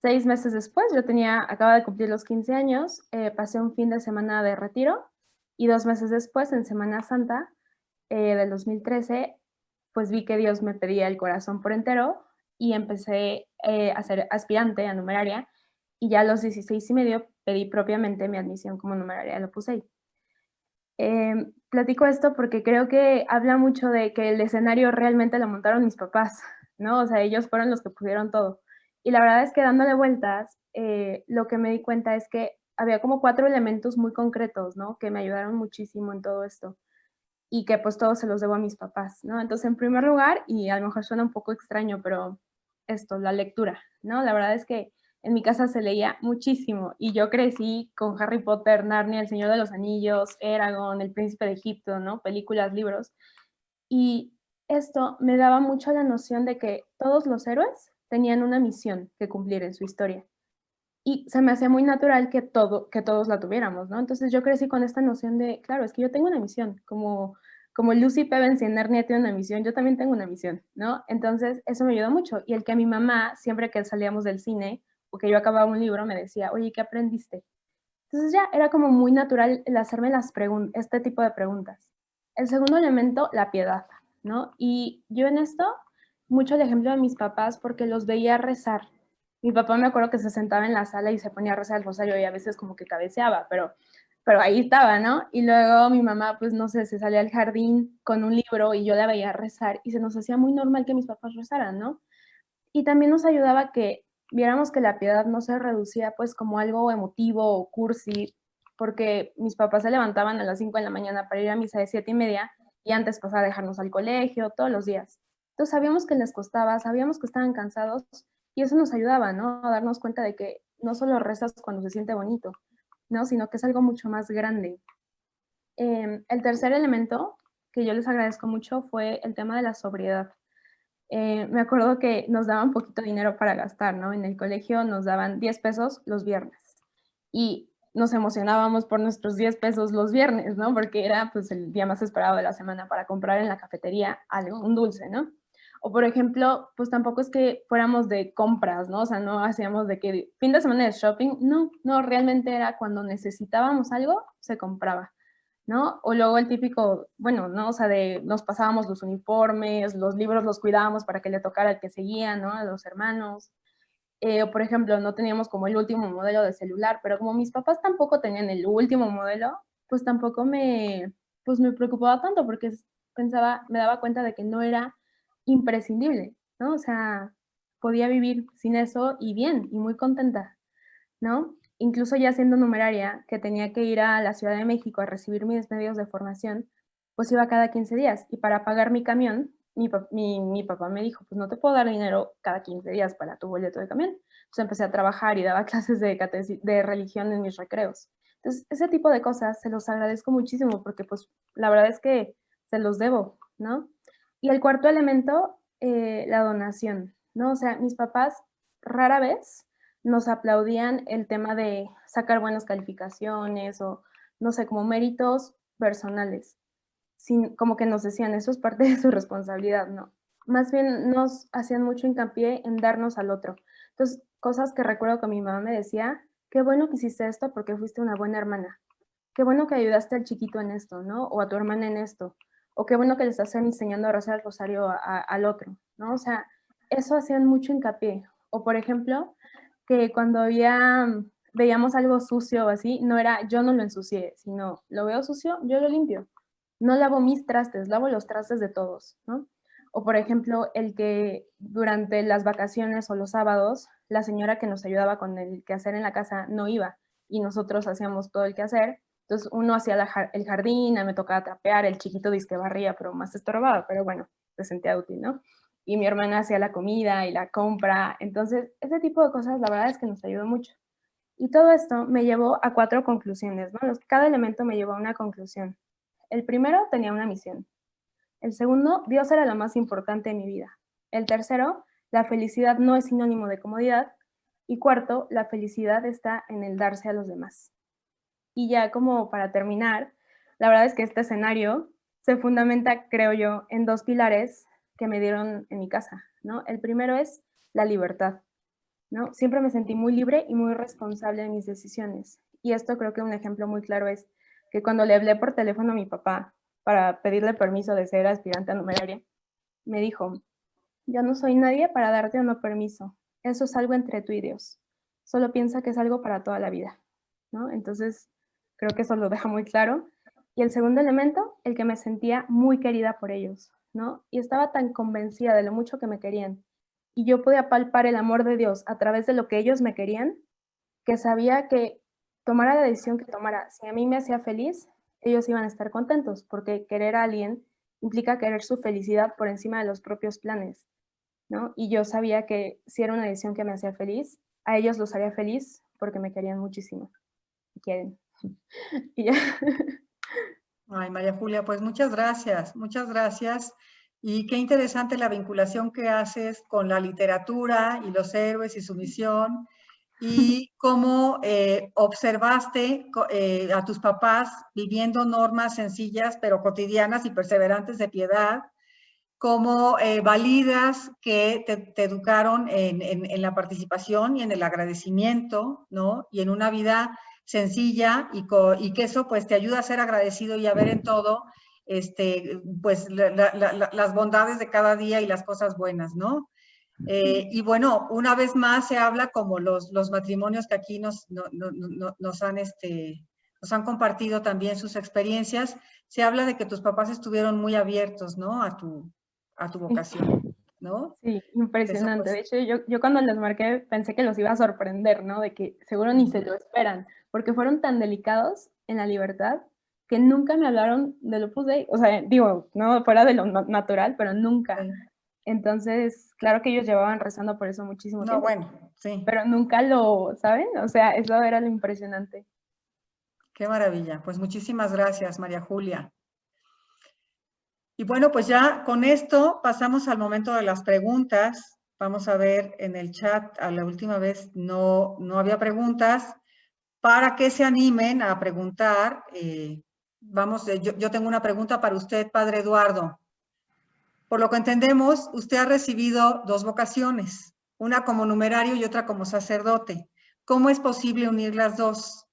[SPEAKER 4] 6 meses después, acababa de cumplir los 15 años, pasé un fin de semana de retiro y 2 meses después, en Semana Santa del 2013, pues vi que Dios me pedía el corazón por entero y empecé a ser aspirante a numeraria, y ya a los 16 y medio pedí propiamente mi admisión como numeraria, lo puse ahí. Platico esto porque creo que habla mucho de que el escenario realmente lo montaron mis papás, ¿no? O sea, ellos fueron los que pusieron todo. Y la verdad es que dándole vueltas, lo que me di cuenta es que había como 4 elementos muy concretos, ¿no? Que me ayudaron muchísimo en todo esto y que pues todos se los debo a mis papás, ¿no? Entonces, en primer lugar, y a lo mejor suena un poco extraño, pero esto, la lectura, ¿no? La verdad es que en mi casa se leía muchísimo y yo crecí con Harry Potter, Narnia, El Señor de los Anillos, Eragon, El Príncipe de Egipto, ¿no? Películas, libros. Y esto me daba mucho la noción de que todos los héroes tenían una misión que cumplir en su historia. Y se me hacía muy natural que todos la tuviéramos, ¿no? Entonces yo crecí con esta noción de, claro, es que yo tengo una misión, como Lucy Pevensey en Narnia tiene una misión, yo también tengo una misión, ¿no? Entonces eso me ayudó mucho. Y el que a mi mamá, siempre que salíamos del cine o que yo acababa un libro, me decía, oye, ¿qué aprendiste? Entonces ya era como muy natural el hacerme este tipo de preguntas. El segundo elemento, la piedad, ¿no? Y yo en esto, mucho el ejemplo de mis papás porque los veía rezar. Mi papá me acuerdo que se sentaba en la sala y se ponía a rezar el rosario y a veces como que cabeceaba, pero ahí estaba, ¿no? Y luego mi mamá, pues no sé, se salía al jardín con un libro y yo la veía rezar y se nos hacía muy normal que mis papás rezaran, ¿no? Y también nos ayudaba que viéramos que la piedad no se reducía pues como algo emotivo o cursi, porque mis papás se levantaban a las 5 de la mañana para ir a misa de 7:30 y antes pasaba a dejarnos al colegio todos los días. Entonces sabíamos que les costaba, sabíamos que estaban cansados y eso nos ayudaba, ¿no? A darnos cuenta de que no solo rezas cuando se siente bonito, ¿no? Sino que es algo mucho más grande. El tercer elemento que yo les agradezco mucho fue el tema de la sobriedad. Me acuerdo que nos daban poquito dinero para gastar, ¿no? En el colegio nos daban 10 pesos los viernes y nos emocionábamos por nuestros 10 pesos los viernes, ¿no? Porque era pues el día más esperado de la semana para comprar en la cafetería algo, un dulce, ¿no? O por ejemplo, pues tampoco es que fuéramos de compras, ¿no? O sea, no hacíamos de que fin de semana de shopping, no, realmente era cuando necesitábamos algo, se compraba, ¿no? O luego el típico, bueno, ¿no? O sea, nos pasábamos los uniformes, los libros los cuidábamos para que le tocara el que seguía, ¿no? A los hermanos. O por ejemplo, no teníamos como el último modelo de celular, pero como mis papás tampoco tenían el último modelo, pues tampoco pues me preocupaba tanto porque me daba cuenta de que no era imprescindible, ¿no? O sea, podía vivir sin eso y bien, y muy contenta, ¿no? Incluso ya siendo numeraria, que tenía que ir a la Ciudad de México a recibir mis medios de formación, pues iba cada 15 días. Y para pagar mi camión, mi papá me dijo, pues no te puedo dar dinero cada 15 días para tu boleto de camión. Entonces empecé a trabajar y daba clases de religión en mis recreos. Entonces, ese tipo de cosas se los agradezco muchísimo porque pues la verdad es que se los debo, ¿no? Y el cuarto elemento, la donación, ¿no? O sea, mis papás rara vez nos aplaudían el tema de sacar buenas calificaciones o, no sé, como méritos personales. Como que nos decían, eso es parte de su responsabilidad, ¿no? Más bien nos hacían mucho hincapié en darnos al otro. Entonces, cosas que recuerdo que mi mamá me decía, qué bueno que hiciste esto porque fuiste una buena hermana. Qué bueno que ayudaste al chiquito en esto, ¿no? O a tu hermana en esto. O qué bueno que le estás enseñando a rezar el rosario al otro, ¿no? O sea, eso hacían mucho hincapié. O, por ejemplo, que cuando veíamos algo sucio o así, no era yo no lo ensucié, sino lo veo sucio, yo lo limpio. No lavo mis trastes, lavo los trastes de todos, ¿no? O por ejemplo, el que durante las vacaciones o los sábados, la señora que nos ayudaba con el quehacer en la casa no iba y nosotros hacíamos todo el quehacer. Entonces uno hacía el jardín, a mí me tocaba trapear, el chiquito dice que barría, pero más estorbaba, pero bueno, se sentía útil, ¿no? Y mi hermana hacía la comida y la compra. Entonces, ese tipo de cosas, la verdad es que nos ayudó mucho. Y todo esto me llevó a 4 conclusiones, ¿no? Cada elemento me llevó a una conclusión. El primero tenía una misión. El segundo, Dios era lo más importante en mi vida. El tercero, la felicidad no es sinónimo de comodidad. Y cuarto, la felicidad está en el darse a los demás. Y ya como para terminar, la verdad es que este escenario se fundamenta, creo yo, en 2 pilares que me dieron en mi casa, ¿no? El primero es la libertad, ¿no? Siempre me sentí muy libre y muy responsable de mis decisiones. Y esto creo que un ejemplo muy claro es que cuando le hablé por teléfono a mi papá para pedirle permiso de ser aspirante a numeraria, me dijo, yo no soy nadie para darte o no permiso. Eso es algo entre tú y Dios. Solo piensa que es algo para toda la vida, ¿no? Entonces, creo que eso lo deja muy claro. Y el segundo elemento, el que me sentía muy querida por ellos, ¿no? Y estaba tan convencida de lo mucho que me querían. Y yo podía palpar el amor de Dios a través de lo que ellos me querían, que sabía que tomara la decisión que tomara, si a mí me hacía feliz, ellos iban a estar contentos, porque querer a alguien implica querer su felicidad por encima de los propios planes, ¿no? Y yo sabía que si era una decisión que me hacía feliz, a ellos los haría feliz porque me querían muchísimo. Me quieren. Y ya.
[SPEAKER 1] Ay, María Julia, pues muchas gracias, muchas gracias. Y qué interesante la vinculación que haces con la literatura y los héroes y su misión, y cómo observaste a tus papás viviendo normas sencillas pero cotidianas y perseverantes de piedad, cómo validas que te educaron en la participación y en el agradecimiento, ¿no? Y en una vida sencilla, y que eso pues te ayuda a ser agradecido y a ver en todo pues las bondades de cada día y las cosas buenas, ¿no? Y bueno, una vez más se habla como los matrimonios que aquí nos han compartido también sus experiencias, se habla de que tus papás estuvieron muy abiertos, ¿no? A tu vocación, ¿no?
[SPEAKER 4] Sí, impresionante.
[SPEAKER 1] Eso, pues,
[SPEAKER 4] De hecho, yo cuando les marqué pensé que los iba a sorprender, ¿no? De que seguro ni se lo esperan, porque fueron tan delicados en la libertad que nunca me hablaron del Opus Dei. O sea, digo, no fuera de lo natural, pero nunca.
[SPEAKER 1] sí.
[SPEAKER 4] Entonces, claro que ellos llevaban rezando por eso muchísimo
[SPEAKER 1] No,
[SPEAKER 4] tiempo,
[SPEAKER 1] bueno, sí.
[SPEAKER 4] pero nunca lo, ¿saben? O sea, eso era lo impresionante.
[SPEAKER 1] Qué maravilla. Pues muchísimas gracias, María Julia. Y bueno, pues ya con esto pasamos al momento de las preguntas. Vamos a ver en el chat, a la última vez no había preguntas. Para que se animen a preguntar, yo tengo una pregunta para usted, Padre Eduardo. Por lo que entendemos, usted ha recibido 2 vocaciones, una como numerario y otra como sacerdote. ¿Cómo es posible unir las dos?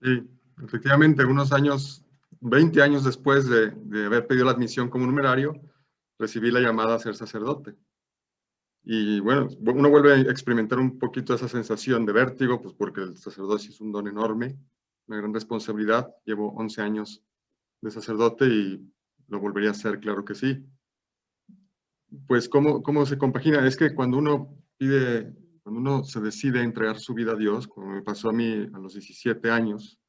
[SPEAKER 2] Sí, efectivamente, unos años, 20 años después de haber pedido la admisión como numerario, recibí la llamada a ser sacerdote. Y bueno, uno vuelve a experimentar un poquito esa sensación de vértigo, pues porque el sacerdocio es un don enorme, una gran responsabilidad. Llevo 11 años de sacerdote y lo volvería a hacer, claro que sí. Pues, ¿cómo se compagina? Es que cuando uno se decide entregar su vida a Dios, como me pasó a mí a los 17 años,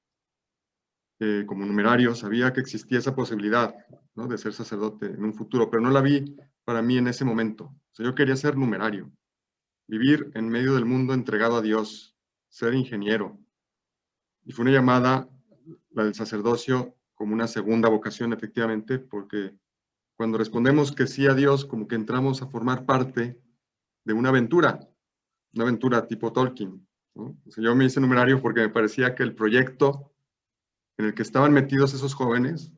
[SPEAKER 2] como numerario, sabía que existía esa posibilidad, ¿no?, de ser sacerdote en un futuro, pero no la vi para mí en ese momento. O sea, yo quería ser numerario, vivir en medio del mundo entregado a Dios, ser ingeniero. Y fue una llamada, la del sacerdocio, como una segunda vocación, efectivamente, porque cuando respondemos que sí a Dios, como que entramos a formar parte de una aventura tipo Tolkien, ¿no? O sea, yo me hice numerario porque me parecía que el proyecto en el que estaban metidos esos jóvenes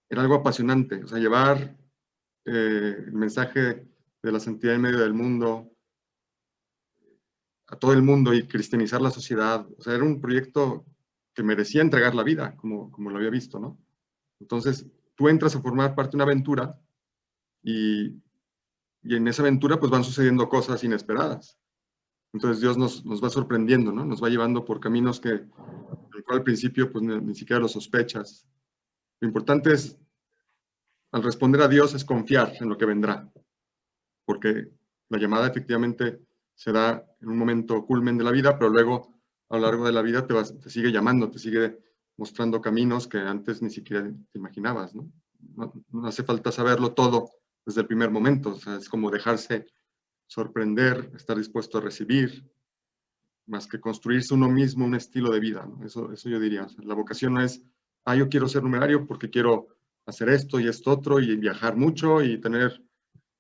[SPEAKER 2] era algo apasionante. O sea, llevar el mensaje de la santidad en medio del mundo a todo el mundo y cristianizar la sociedad. O sea, era un proyecto que merecía entregar la vida, como lo había visto, ¿no? Entonces, tú entras a formar parte de una aventura y en esa aventura pues van sucediendo cosas inesperadas. Entonces Dios nos va sorprendiendo, ¿no? Nos va llevando por caminos que al principio pues ni siquiera lo sospechas. Lo importante es, al responder a Dios, es confiar en lo que vendrá, porque la llamada efectivamente se da en un momento culmen de la vida, pero luego a lo largo de la vida te sigue llamando, te sigue mostrando caminos que antes ni siquiera te imaginabas, ¿no? No hace falta saberlo todo desde el primer momento. O sea, es como dejarse sorprender, estar dispuesto a recibir, más que construirse uno mismo un estilo de vida, ¿no? Eso yo diría. O sea, la vocación no es, yo quiero ser numerario porque quiero hacer esto y esto otro y viajar mucho y tener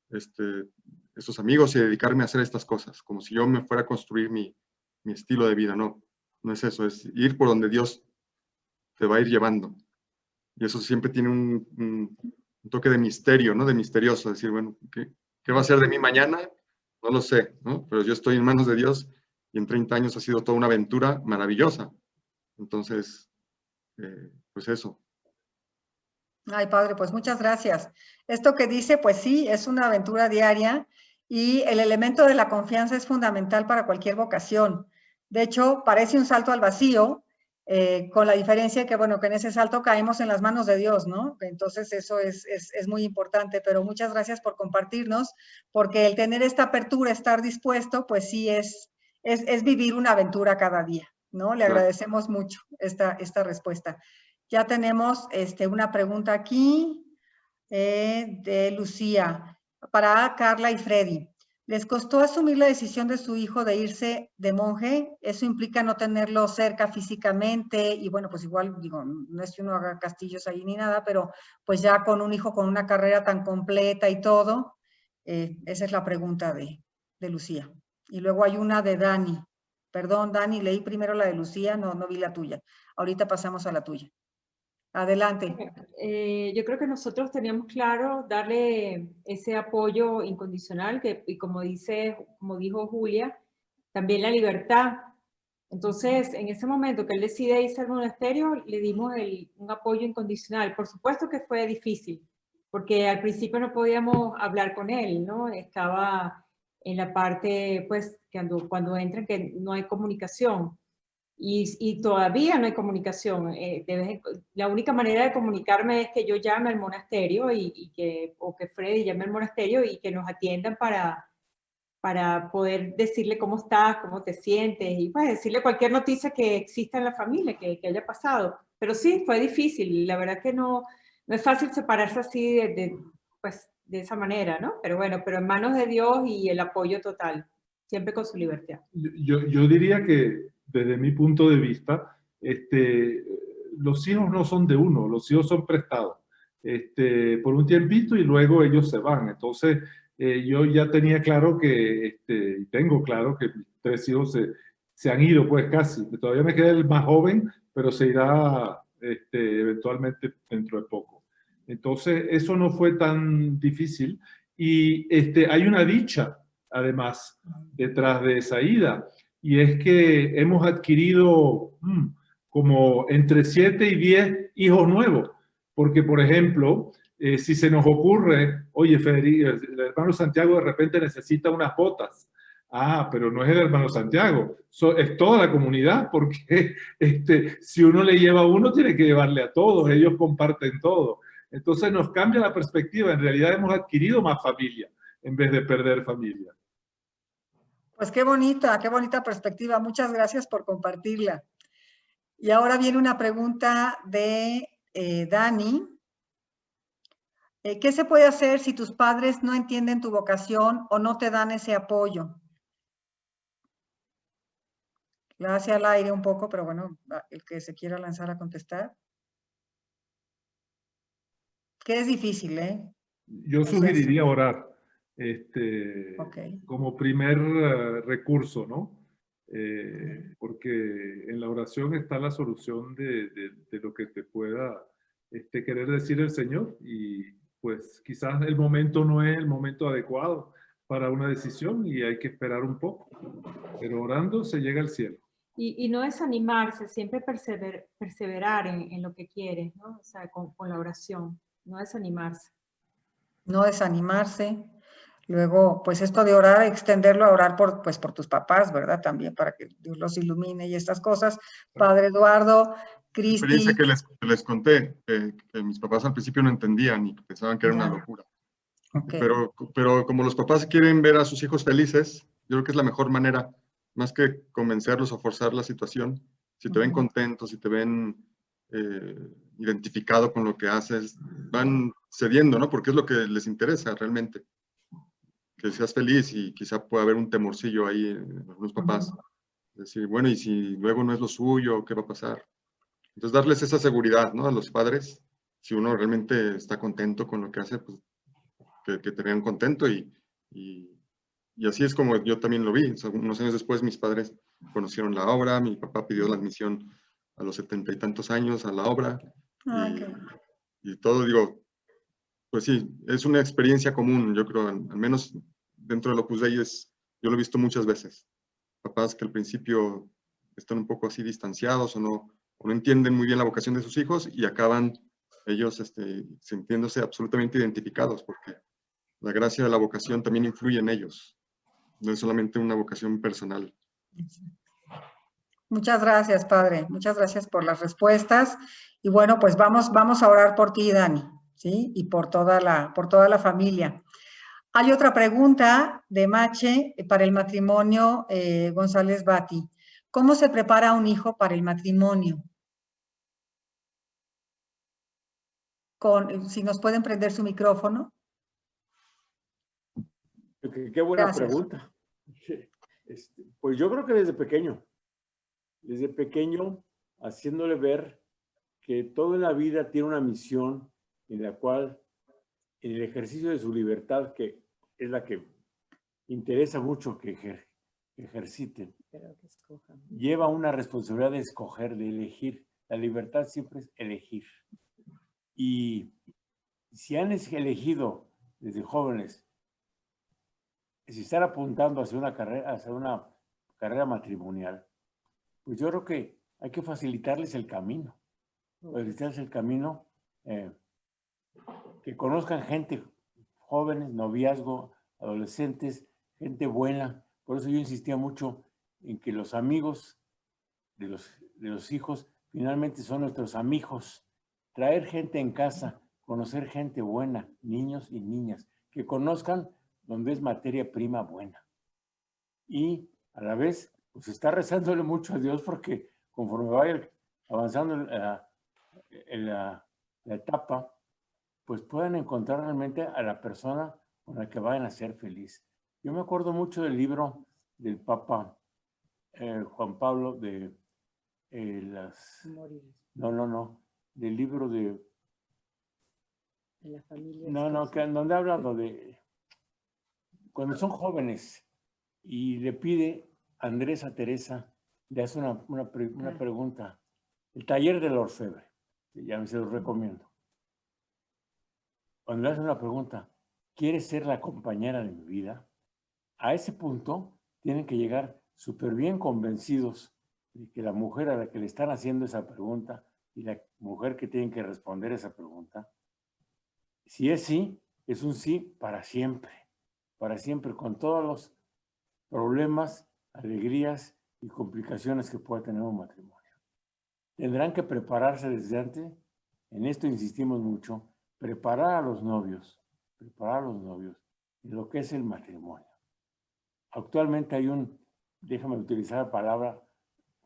[SPEAKER 2] estos amigos y dedicarme a hacer estas cosas, como si yo me fuera a construir mi estilo de vida. No es eso, es ir por donde Dios te va a ir llevando. Y eso siempre tiene un toque de misterio, ¿no? De misterioso, decir, bueno, ¿qué va a ser de mí mañana? No lo sé, ¿no? Pero yo estoy en manos de Dios y en 30 años ha sido toda una aventura maravillosa. Entonces, pues eso.
[SPEAKER 1] Ay, padre, pues muchas gracias. Esto que dice, pues sí, es una aventura diaria y el elemento de la confianza es fundamental para cualquier vocación. De hecho, parece un salto al vacío, con la diferencia que, bueno, que en ese salto caemos en las manos de Dios, ¿no? Entonces eso es muy importante, pero muchas gracias por compartirnos, porque el tener esta apertura, estar dispuesto, pues sí es vivir una aventura cada día, ¿no? Le
[SPEAKER 2] Claro.
[SPEAKER 1] agradecemos mucho esta respuesta. Ya tenemos una pregunta aquí de Lucía para Carla y Freddy. ¿Les costó asumir la decisión de su hijo de irse de monje? Eso implica no tenerlo cerca físicamente y bueno, pues igual, digo, no es que uno haga castillos ahí ni nada, pero pues ya con un hijo con una carrera tan completa y todo, esa es la pregunta de Lucía. Y luego hay una de Dani. Perdón, Dani, leí primero la de Lucía, no vi la tuya. Ahorita pasamos a la tuya. Adelante.
[SPEAKER 3] Yo creo que nosotros teníamos claro darle ese apoyo incondicional y como dijo Julia, también la libertad. Entonces, en ese momento que él decide irse al monasterio, le dimos un apoyo incondicional. Por supuesto que fue difícil, porque al principio no podíamos hablar con él, ¿no? Estaba en la parte, pues, cuando entran que no hay comunicación. Y todavía no hay comunicación. La única manera de comunicarme es que yo llame al monasterio o que Freddy llame al monasterio y que nos atiendan para poder decirle cómo estás, cómo te sientes y pues decirle cualquier noticia que exista en la familia, que haya pasado. Pero sí, fue difícil. La verdad que no es fácil separarse así pues, de esa manera, ¿no? Pero bueno, pero en manos de Dios y el apoyo total, siempre con su libertad.
[SPEAKER 5] Yo diría que desde mi punto de vista, los hijos no son de uno, los hijos son prestados por un tiempito y luego ellos se van. Entonces, yo ya tenía claro que, tengo claro que mis 3 hijos se han ido, pues casi. Todavía me queda el más joven, pero se irá eventualmente dentro de poco. Entonces, eso no fue tan difícil. Y hay una dicha, además, detrás de esa ida. Y es que hemos adquirido como entre 7 y 10 hijos nuevos. Porque, por ejemplo, si se nos ocurre, oye, Federico, el hermano Santiago de repente necesita unas botas. Ah, pero no es el hermano Santiago, es toda la comunidad, porque si uno le lleva a uno, tiene que llevarle a todos, ellos comparten todo. Entonces nos cambia la perspectiva, en realidad hemos adquirido más familia en vez de perder familia.
[SPEAKER 1] Pues qué bonita perspectiva. Muchas gracias por compartirla. Y ahora viene una pregunta de Dani. ¿Qué se puede hacer si tus padres no entienden tu vocación o no te dan ese apoyo? La hace al aire un poco, pero bueno, el que se quiera lanzar a contestar. Que es difícil, ¿eh?
[SPEAKER 5] Yo sugeriría orar
[SPEAKER 1] Okay.
[SPEAKER 5] como primer recurso, ¿no? Porque en la oración está la solución de lo que te pueda querer decir el Señor, y pues quizás el momento no es el momento adecuado para una decisión y hay que esperar un poco, pero orando se llega al cielo.
[SPEAKER 3] Y no desanimarse, siempre perseverar en lo que quieres, ¿no? O sea, con la oración, no desanimarse.
[SPEAKER 1] No desanimarse. Luego, pues esto de orar, extenderlo a orar por tus papás, ¿verdad? También para que Dios los ilumine y estas cosas. Padre Eduardo, Cristi.
[SPEAKER 2] La experiencia que les conté, que mis papás al principio no entendían y pensaban que era una locura.
[SPEAKER 1] Okay.
[SPEAKER 2] Pero como los papás quieren ver a sus hijos felices, yo creo que es la mejor manera, más que convencerlos o forzar la situación. Si te ven contento, si te ven identificado con lo que haces, van cediendo, ¿no? Porque es lo que les interesa realmente. Que seas feliz, y quizá pueda haber un temorcillo ahí en algunos papás. Decir, bueno, y si luego no es lo suyo, ¿qué va a pasar? Entonces, darles esa seguridad, ¿no? A los padres, si uno realmente está contento con lo que hace, pues que te vean contento, y así es como yo también lo vi. O sea, unos años después mis padres conocieron la obra, mi papá pidió la admisión a los 70 y tantos años a la obra, y todo, digo, pues sí, es una experiencia común, yo creo, al menos dentro del Opus Dei yo lo he visto muchas veces. Papás que al principio están un poco así distanciados o no entienden muy bien la vocación de sus hijos y acaban ellos sintiéndose absolutamente identificados, porque la gracia de la vocación también influye en ellos, no es solamente una vocación personal.
[SPEAKER 1] Muchas gracias, Padre. Muchas gracias por las respuestas. Y bueno, pues vamos a orar por ti, Dani, ¿sí? Y por toda la familia. Hay otra pregunta de Mache para el matrimonio González Bati. ¿Cómo se prepara un hijo para el matrimonio? Si nos pueden prender su micrófono.
[SPEAKER 7] Qué buena
[SPEAKER 1] Gracias.
[SPEAKER 7] pregunta. Pues yo creo que desde pequeño, haciéndole ver que toda en la vida tiene una misión en la cual, en el ejercicio de su libertad, que es la que interesa mucho que ejerciten, lleva una responsabilidad de escoger, de elegir. La libertad siempre es elegir. Y si han elegido desde jóvenes, si están apuntando hacia una carrera matrimonial, pues yo creo que hay que facilitarles el camino. Facilitarles el camino, que conozcan gente, jóvenes, noviazgo, adolescentes, gente buena. Por eso yo insistía mucho en que los amigos de los hijos finalmente son nuestros amigos. Traer gente en casa, conocer gente buena, niños y niñas, que conozcan donde es materia prima buena. Y a la vez, pues está rezándole mucho a Dios porque conforme vaya avanzando en la etapa, pues puedan encontrar realmente a la persona con la que vayan a ser feliz. Yo me acuerdo mucho del libro del Papa Juan Pablo de del libro de
[SPEAKER 8] la familia.
[SPEAKER 7] Donde habla de cuando son jóvenes y le pide Andrés a Teresa, le hace una pregunta. El taller del orfebre, ya se los recomiendo. Cuando le hace una pregunta, ¿quieres ser la compañera de mi vida? A ese punto tienen que llegar súper bien convencidos de que la mujer a la que le están haciendo esa pregunta y la mujer que tiene que responder esa pregunta, si es sí, es un sí para siempre, con todos los problemas, alegrías y complicaciones que pueda tener un matrimonio. Tendrán que prepararse desde antes, en esto insistimos mucho, preparar a los novios en lo que es el matrimonio. Actualmente hay déjame utilizar la palabra,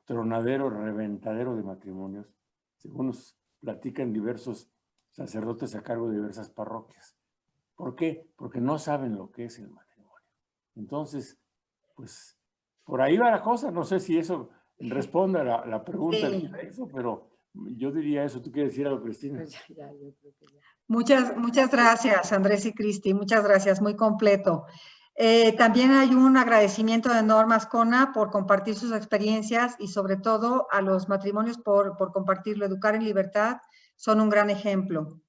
[SPEAKER 7] tronadero, reventadero de matrimonios, según nos platican diversos sacerdotes a cargo de diversas parroquias. ¿Por qué? Porque no saben lo que es el matrimonio. Entonces, pues, por ahí va la cosa. No sé si eso responde a la pregunta,
[SPEAKER 1] sí,
[SPEAKER 7] pero yo diría eso. ¿Tú quieres decir algo, Cristina?
[SPEAKER 8] Pues ya, yo creo que ya.
[SPEAKER 1] Muchas gracias, Andrés y Cristi. Muchas gracias, muy completo. También hay un agradecimiento de Norma Ascona por compartir sus experiencias y sobre todo a los matrimonios por compartirlo. Educar en libertad son un gran ejemplo.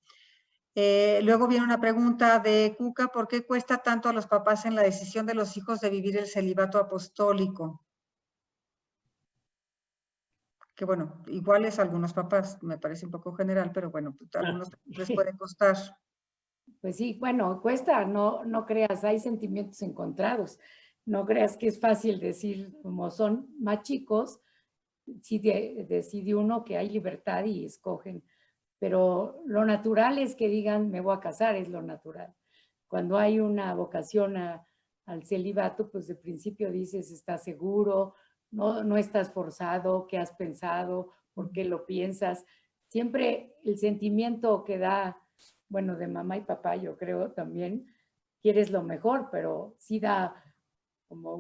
[SPEAKER 1] Luego viene una pregunta de Cuca, ¿por qué cuesta tanto a los papás en la decisión de los hijos de vivir el celibato apostólico? Que bueno, igual es a algunos papás, me parece un poco general, pero bueno, a algunos les puede costar.
[SPEAKER 8] Pues sí, bueno, cuesta, no creas, hay sentimientos encontrados. No creas que es fácil decir, como son más chicos, sí decide uno que hay libertad y escogen. Pero lo natural es que digan, me voy a casar, es lo natural. Cuando hay una vocación al celibato, pues de principio dices, ¿estás seguro? No estás forzado, ¿qué has pensado? ¿Por qué lo piensas? Siempre el sentimiento que da, bueno, de mamá y papá, yo creo también, quieres lo mejor, pero sí da como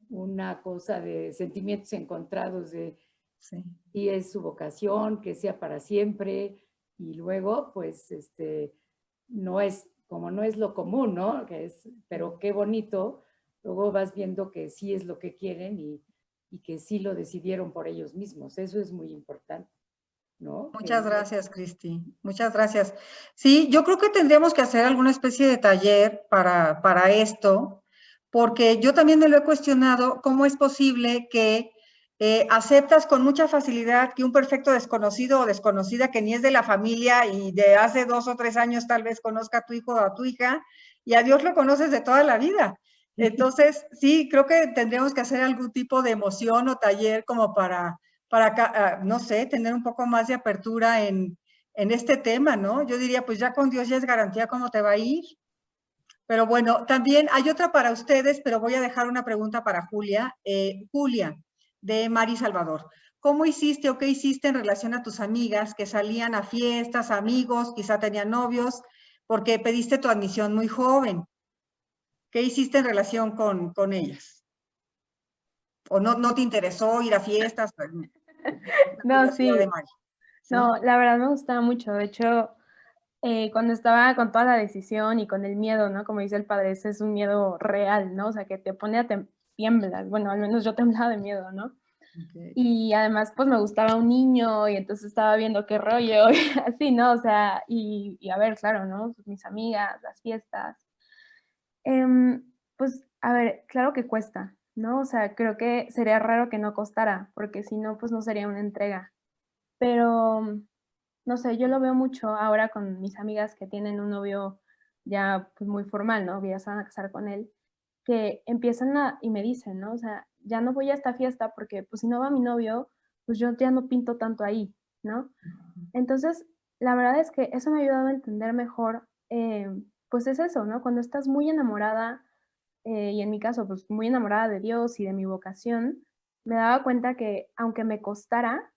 [SPEAKER 8] una cosa de sentimientos encontrados de
[SPEAKER 1] Sí.
[SPEAKER 8] si es su vocación, que sea para siempre, y luego, pues, no es lo común, ¿no? Pero qué bonito, luego vas viendo que sí es lo que quieren y que sí lo decidieron por ellos mismos. Eso es muy importante, ¿no?
[SPEAKER 1] Muchas gracias, Cristi. Muchas gracias. Sí, yo creo que tendríamos que hacer alguna especie de taller para esto, porque yo también me lo he cuestionado, ¿cómo es posible que aceptas con mucha facilidad que un perfecto desconocido o desconocida que ni es de la familia y de hace 2 o 3 años tal vez conozca a tu hijo o a tu hija, y a Dios lo conoces de toda la vida. Entonces, sí, creo que tendríamos que hacer algún tipo de emoción o taller como para no sé, tener un poco más de apertura en este tema, ¿no? Yo diría, pues ya con Dios ya es garantía cómo te va a ir. Pero bueno, también hay otra para ustedes, pero voy a dejar una pregunta para Julia. Julia, de Mari Salvador. ¿Cómo hiciste o qué hiciste en relación a tus amigas que salían a fiestas, amigos, quizá tenían novios, porque pediste tu admisión muy joven? ¿Qué hiciste en relación con ellas? ¿O no te interesó ir a fiestas?
[SPEAKER 4] No, sí.
[SPEAKER 1] De Mari. ¿Sí?
[SPEAKER 4] No, la verdad me gustaba mucho. De hecho, cuando estaba con toda la decisión y con el miedo, ¿no? Como dice el padre, ese es un miedo real, ¿no? O sea, que te pone a tiemblas. Bueno, al menos yo temblaba de miedo, ¿no?
[SPEAKER 1] Okay.
[SPEAKER 4] Y además, pues me gustaba un niño y entonces estaba viendo qué rollo, y así, ¿no? O sea, y a ver, claro, ¿no? Mis amigas, las fiestas. Pues, a ver, claro que cuesta, ¿no? O sea, creo que sería raro que no costara, porque si no, pues no sería una entrega. Pero, no sé, yo lo veo mucho ahora con mis amigas que tienen un novio ya pues, muy formal, ¿no? Ya se van a casar con él, que empiezan y me dicen, ¿no? O sea, ya no voy a esta fiesta porque pues si no va mi novio, pues yo ya no pinto tanto ahí, ¿no? Entonces, la verdad es que eso me ha ayudado a entender mejor, pues es eso, ¿no? Cuando estás muy enamorada, y en mi caso, pues muy enamorada de Dios y de mi vocación, me daba cuenta que aunque me costara,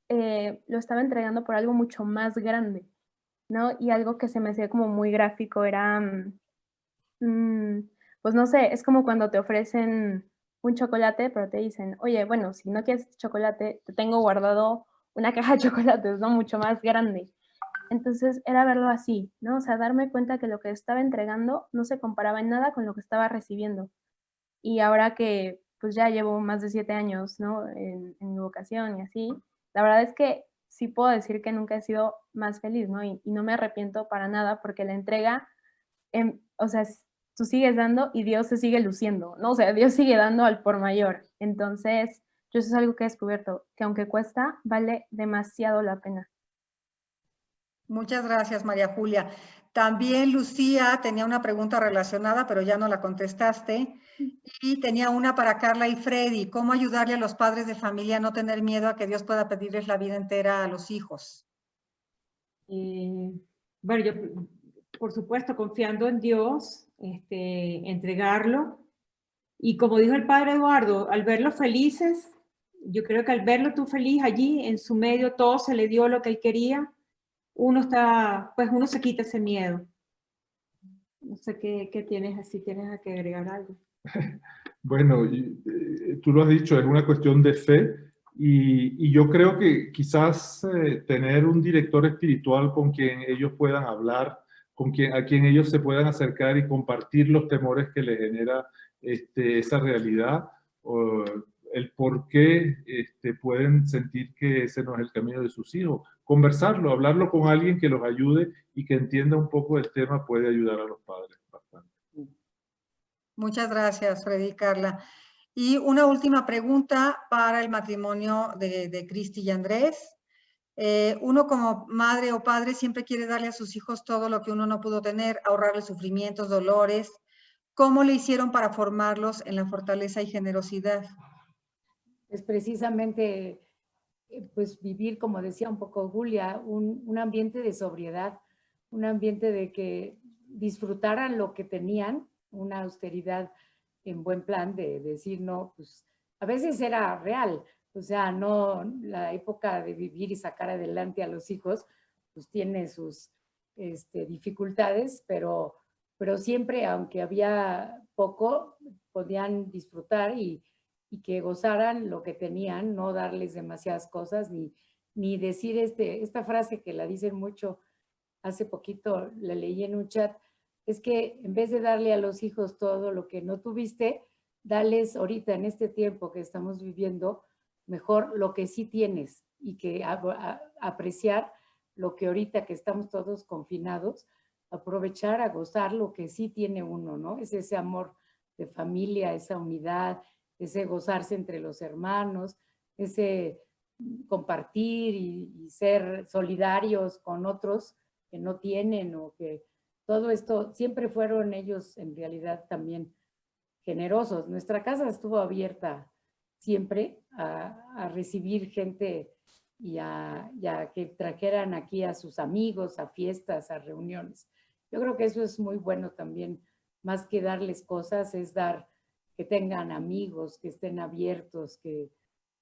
[SPEAKER 4] lo estaba entregando por algo mucho más grande, ¿no? Y algo que se me hacía como muy gráfico era, pues no sé, es como cuando te ofrecen un chocolate, pero te dicen, oye, bueno, si no quieres chocolate, te tengo guardado una caja de chocolates, ¿no? Mucho más grande. Entonces era verlo así, ¿no? O sea, darme cuenta que lo que estaba entregando no se comparaba en nada con lo que estaba recibiendo. Y ahora que pues ya llevo más de 7 años, ¿no? En mi vocación y así, la verdad es que sí puedo decir que nunca he sido más feliz, ¿no? Y no me arrepiento para nada porque la entrega, o sea, tú sigues dando y Dios se sigue luciendo, ¿no? O sea, Dios sigue dando al por mayor. Entonces, yo eso es algo que he descubierto, que aunque cuesta, vale demasiado la pena.
[SPEAKER 1] Muchas gracias, María Julia. También Lucía tenía una pregunta relacionada, pero ya no la contestaste. Y tenía una para Carla y Freddy. ¿Cómo ayudarle a los padres de familia a no tener miedo a que Dios pueda pedirles la vida entera a los hijos?
[SPEAKER 3] Bueno, yo, por supuesto, confiando en Dios, entregarlo. Y como dijo el padre Eduardo, al verlos felices, yo creo que al verlo tú feliz allí, en su medio, todo se le dio lo que él quería, uno se quita ese miedo. No sé qué tienes así, tienes que agregar algo.
[SPEAKER 5] Bueno, tú lo has dicho, es una cuestión de fe y yo creo que quizás tener un director espiritual con quien ellos puedan hablar, a quien ellos se puedan acercar y compartir los temores que les genera esa realidad, o el por qué pueden sentir que ese no es el camino de sus hijos. Conversarlo, hablarlo con alguien que los ayude y que entienda un poco el tema puede ayudar a los padres bastante.
[SPEAKER 1] Muchas gracias, Freddy y Carla. Y una última pregunta para el matrimonio de Cristi y Andrés. Uno como madre o padre siempre quiere darle a sus hijos todo lo que uno no pudo tener, ahorrarles sufrimientos, dolores. ¿Cómo le hicieron para formarlos en la fortaleza y generosidad?
[SPEAKER 8] Es precisamente, pues vivir, como decía un poco Julia, un ambiente de sobriedad, un ambiente de que disfrutaran lo que tenían, una austeridad en buen plan de decir, no, pues a veces era real, o sea, no, la época de vivir y sacar adelante a los hijos, pues tiene sus dificultades, pero siempre, aunque había poco, podían disfrutar y que gozaran lo que tenían, no darles demasiadas cosas, ni decir esta frase que la dicen mucho, hace poquito la leí en un chat, es que en vez de darle a los hijos todo lo que no tuviste, dales ahorita en este tiempo que estamos viviendo, mejor lo que sí tienes y que apreciar lo que ahorita que estamos todos confinados, aprovechar a gozar lo que sí tiene uno, ¿no? Ese amor de familia, esa unidad, ese gozarse entre los hermanos, ese compartir y ser solidarios con otros que no tienen, o que todo esto, siempre fueron ellos en realidad también generosos. Nuestra casa estuvo abierta siempre a recibir gente y a que trajeran aquí a sus amigos, a fiestas, a reuniones. Yo creo que eso es muy bueno también, más que darles cosas, es dar que tengan amigos, que estén abiertos, que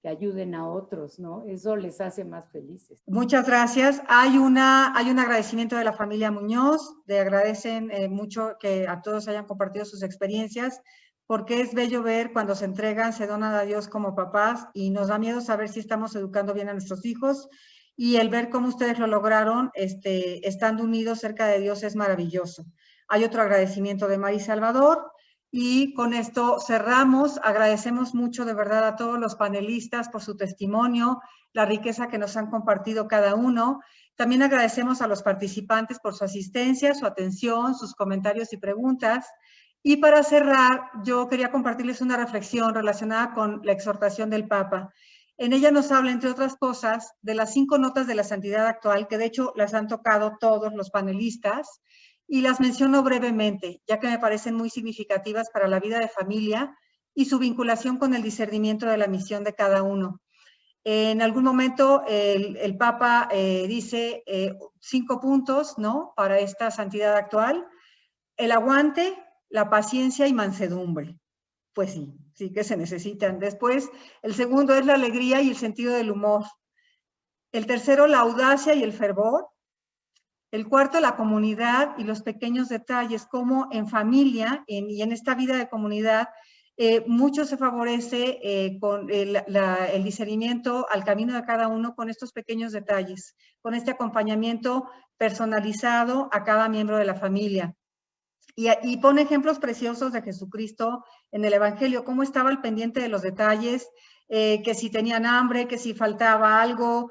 [SPEAKER 8] ayuden a otros, ¿no? Eso les hace más felices.
[SPEAKER 1] Muchas gracias. Hay un agradecimiento de la familia Muñoz, le agradecen mucho que a todos hayan compartido sus experiencias, porque es bello ver cuando se entregan, se donan a Dios como papás, y nos da miedo saber si estamos educando bien a nuestros hijos, y el ver cómo ustedes lo lograron, estando unidos cerca de Dios, es maravilloso. Hay otro agradecimiento de Mari Salvador, y con esto cerramos. Agradecemos mucho de verdad a todos los panelistas por su testimonio, la riqueza que nos han compartido cada uno. También agradecemos a los participantes por su asistencia, su atención, sus comentarios y preguntas. Y para cerrar, yo quería compartirles una reflexión relacionada con la exhortación del Papa. En ella nos habla, entre otras cosas, de las 5 notas de la santidad actual, que de hecho las han tocado todos los panelistas, y las menciono brevemente, ya que me parecen muy significativas para la vida de familia y su vinculación con el discernimiento de la misión de cada uno. En algún momento el Papa dice 5 puntos, ¿no?, para esta santidad actual: el aguante, la paciencia y mansedumbre. Pues sí, sí que se necesitan. Después, el segundo es la alegría y el sentido del humor. El tercero, la audacia y el fervor. El cuarto, la comunidad y los pequeños detalles, como en familia y en esta vida de comunidad, mucho se favorece con el discernimiento al camino de cada uno con estos pequeños detalles, con este acompañamiento personalizado a cada miembro de la familia. Y pone ejemplos preciosos de Jesucristo en el Evangelio, cómo estaba al pendiente de los detalles, que si tenían hambre, que si faltaba algo,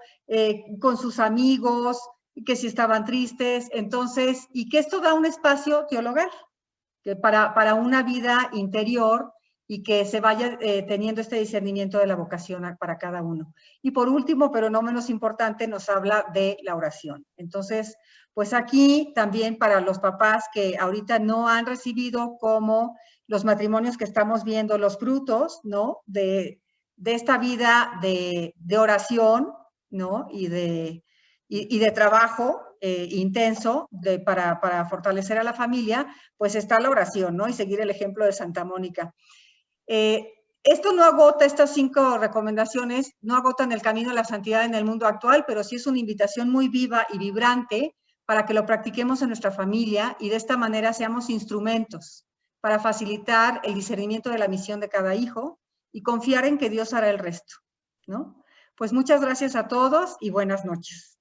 [SPEAKER 1] con sus amigos, que si estaban tristes. Entonces, y que esto da un espacio teologal para una vida interior, y que se vaya teniendo este discernimiento de la vocación para cada uno. Y por último, pero no menos importante, nos habla de la oración. Entonces, pues aquí también para los papás que ahorita no han recibido, como los matrimonios que estamos viendo, los frutos, ¿no?, de esta vida de oración, ¿no?, y de trabajo intenso para fortalecer a la familia, pues está la oración, ¿no?, y seguir el ejemplo de Santa Mónica. Esto no agota, estas 5 recomendaciones no agotan el camino a la santidad en el mundo actual, pero sí es una invitación muy viva y vibrante para que lo practiquemos en nuestra familia, y de esta manera seamos instrumentos para facilitar el discernimiento de la misión de cada hijo y confiar en que Dios hará el resto, ¿no? Pues muchas gracias a todos y buenas noches.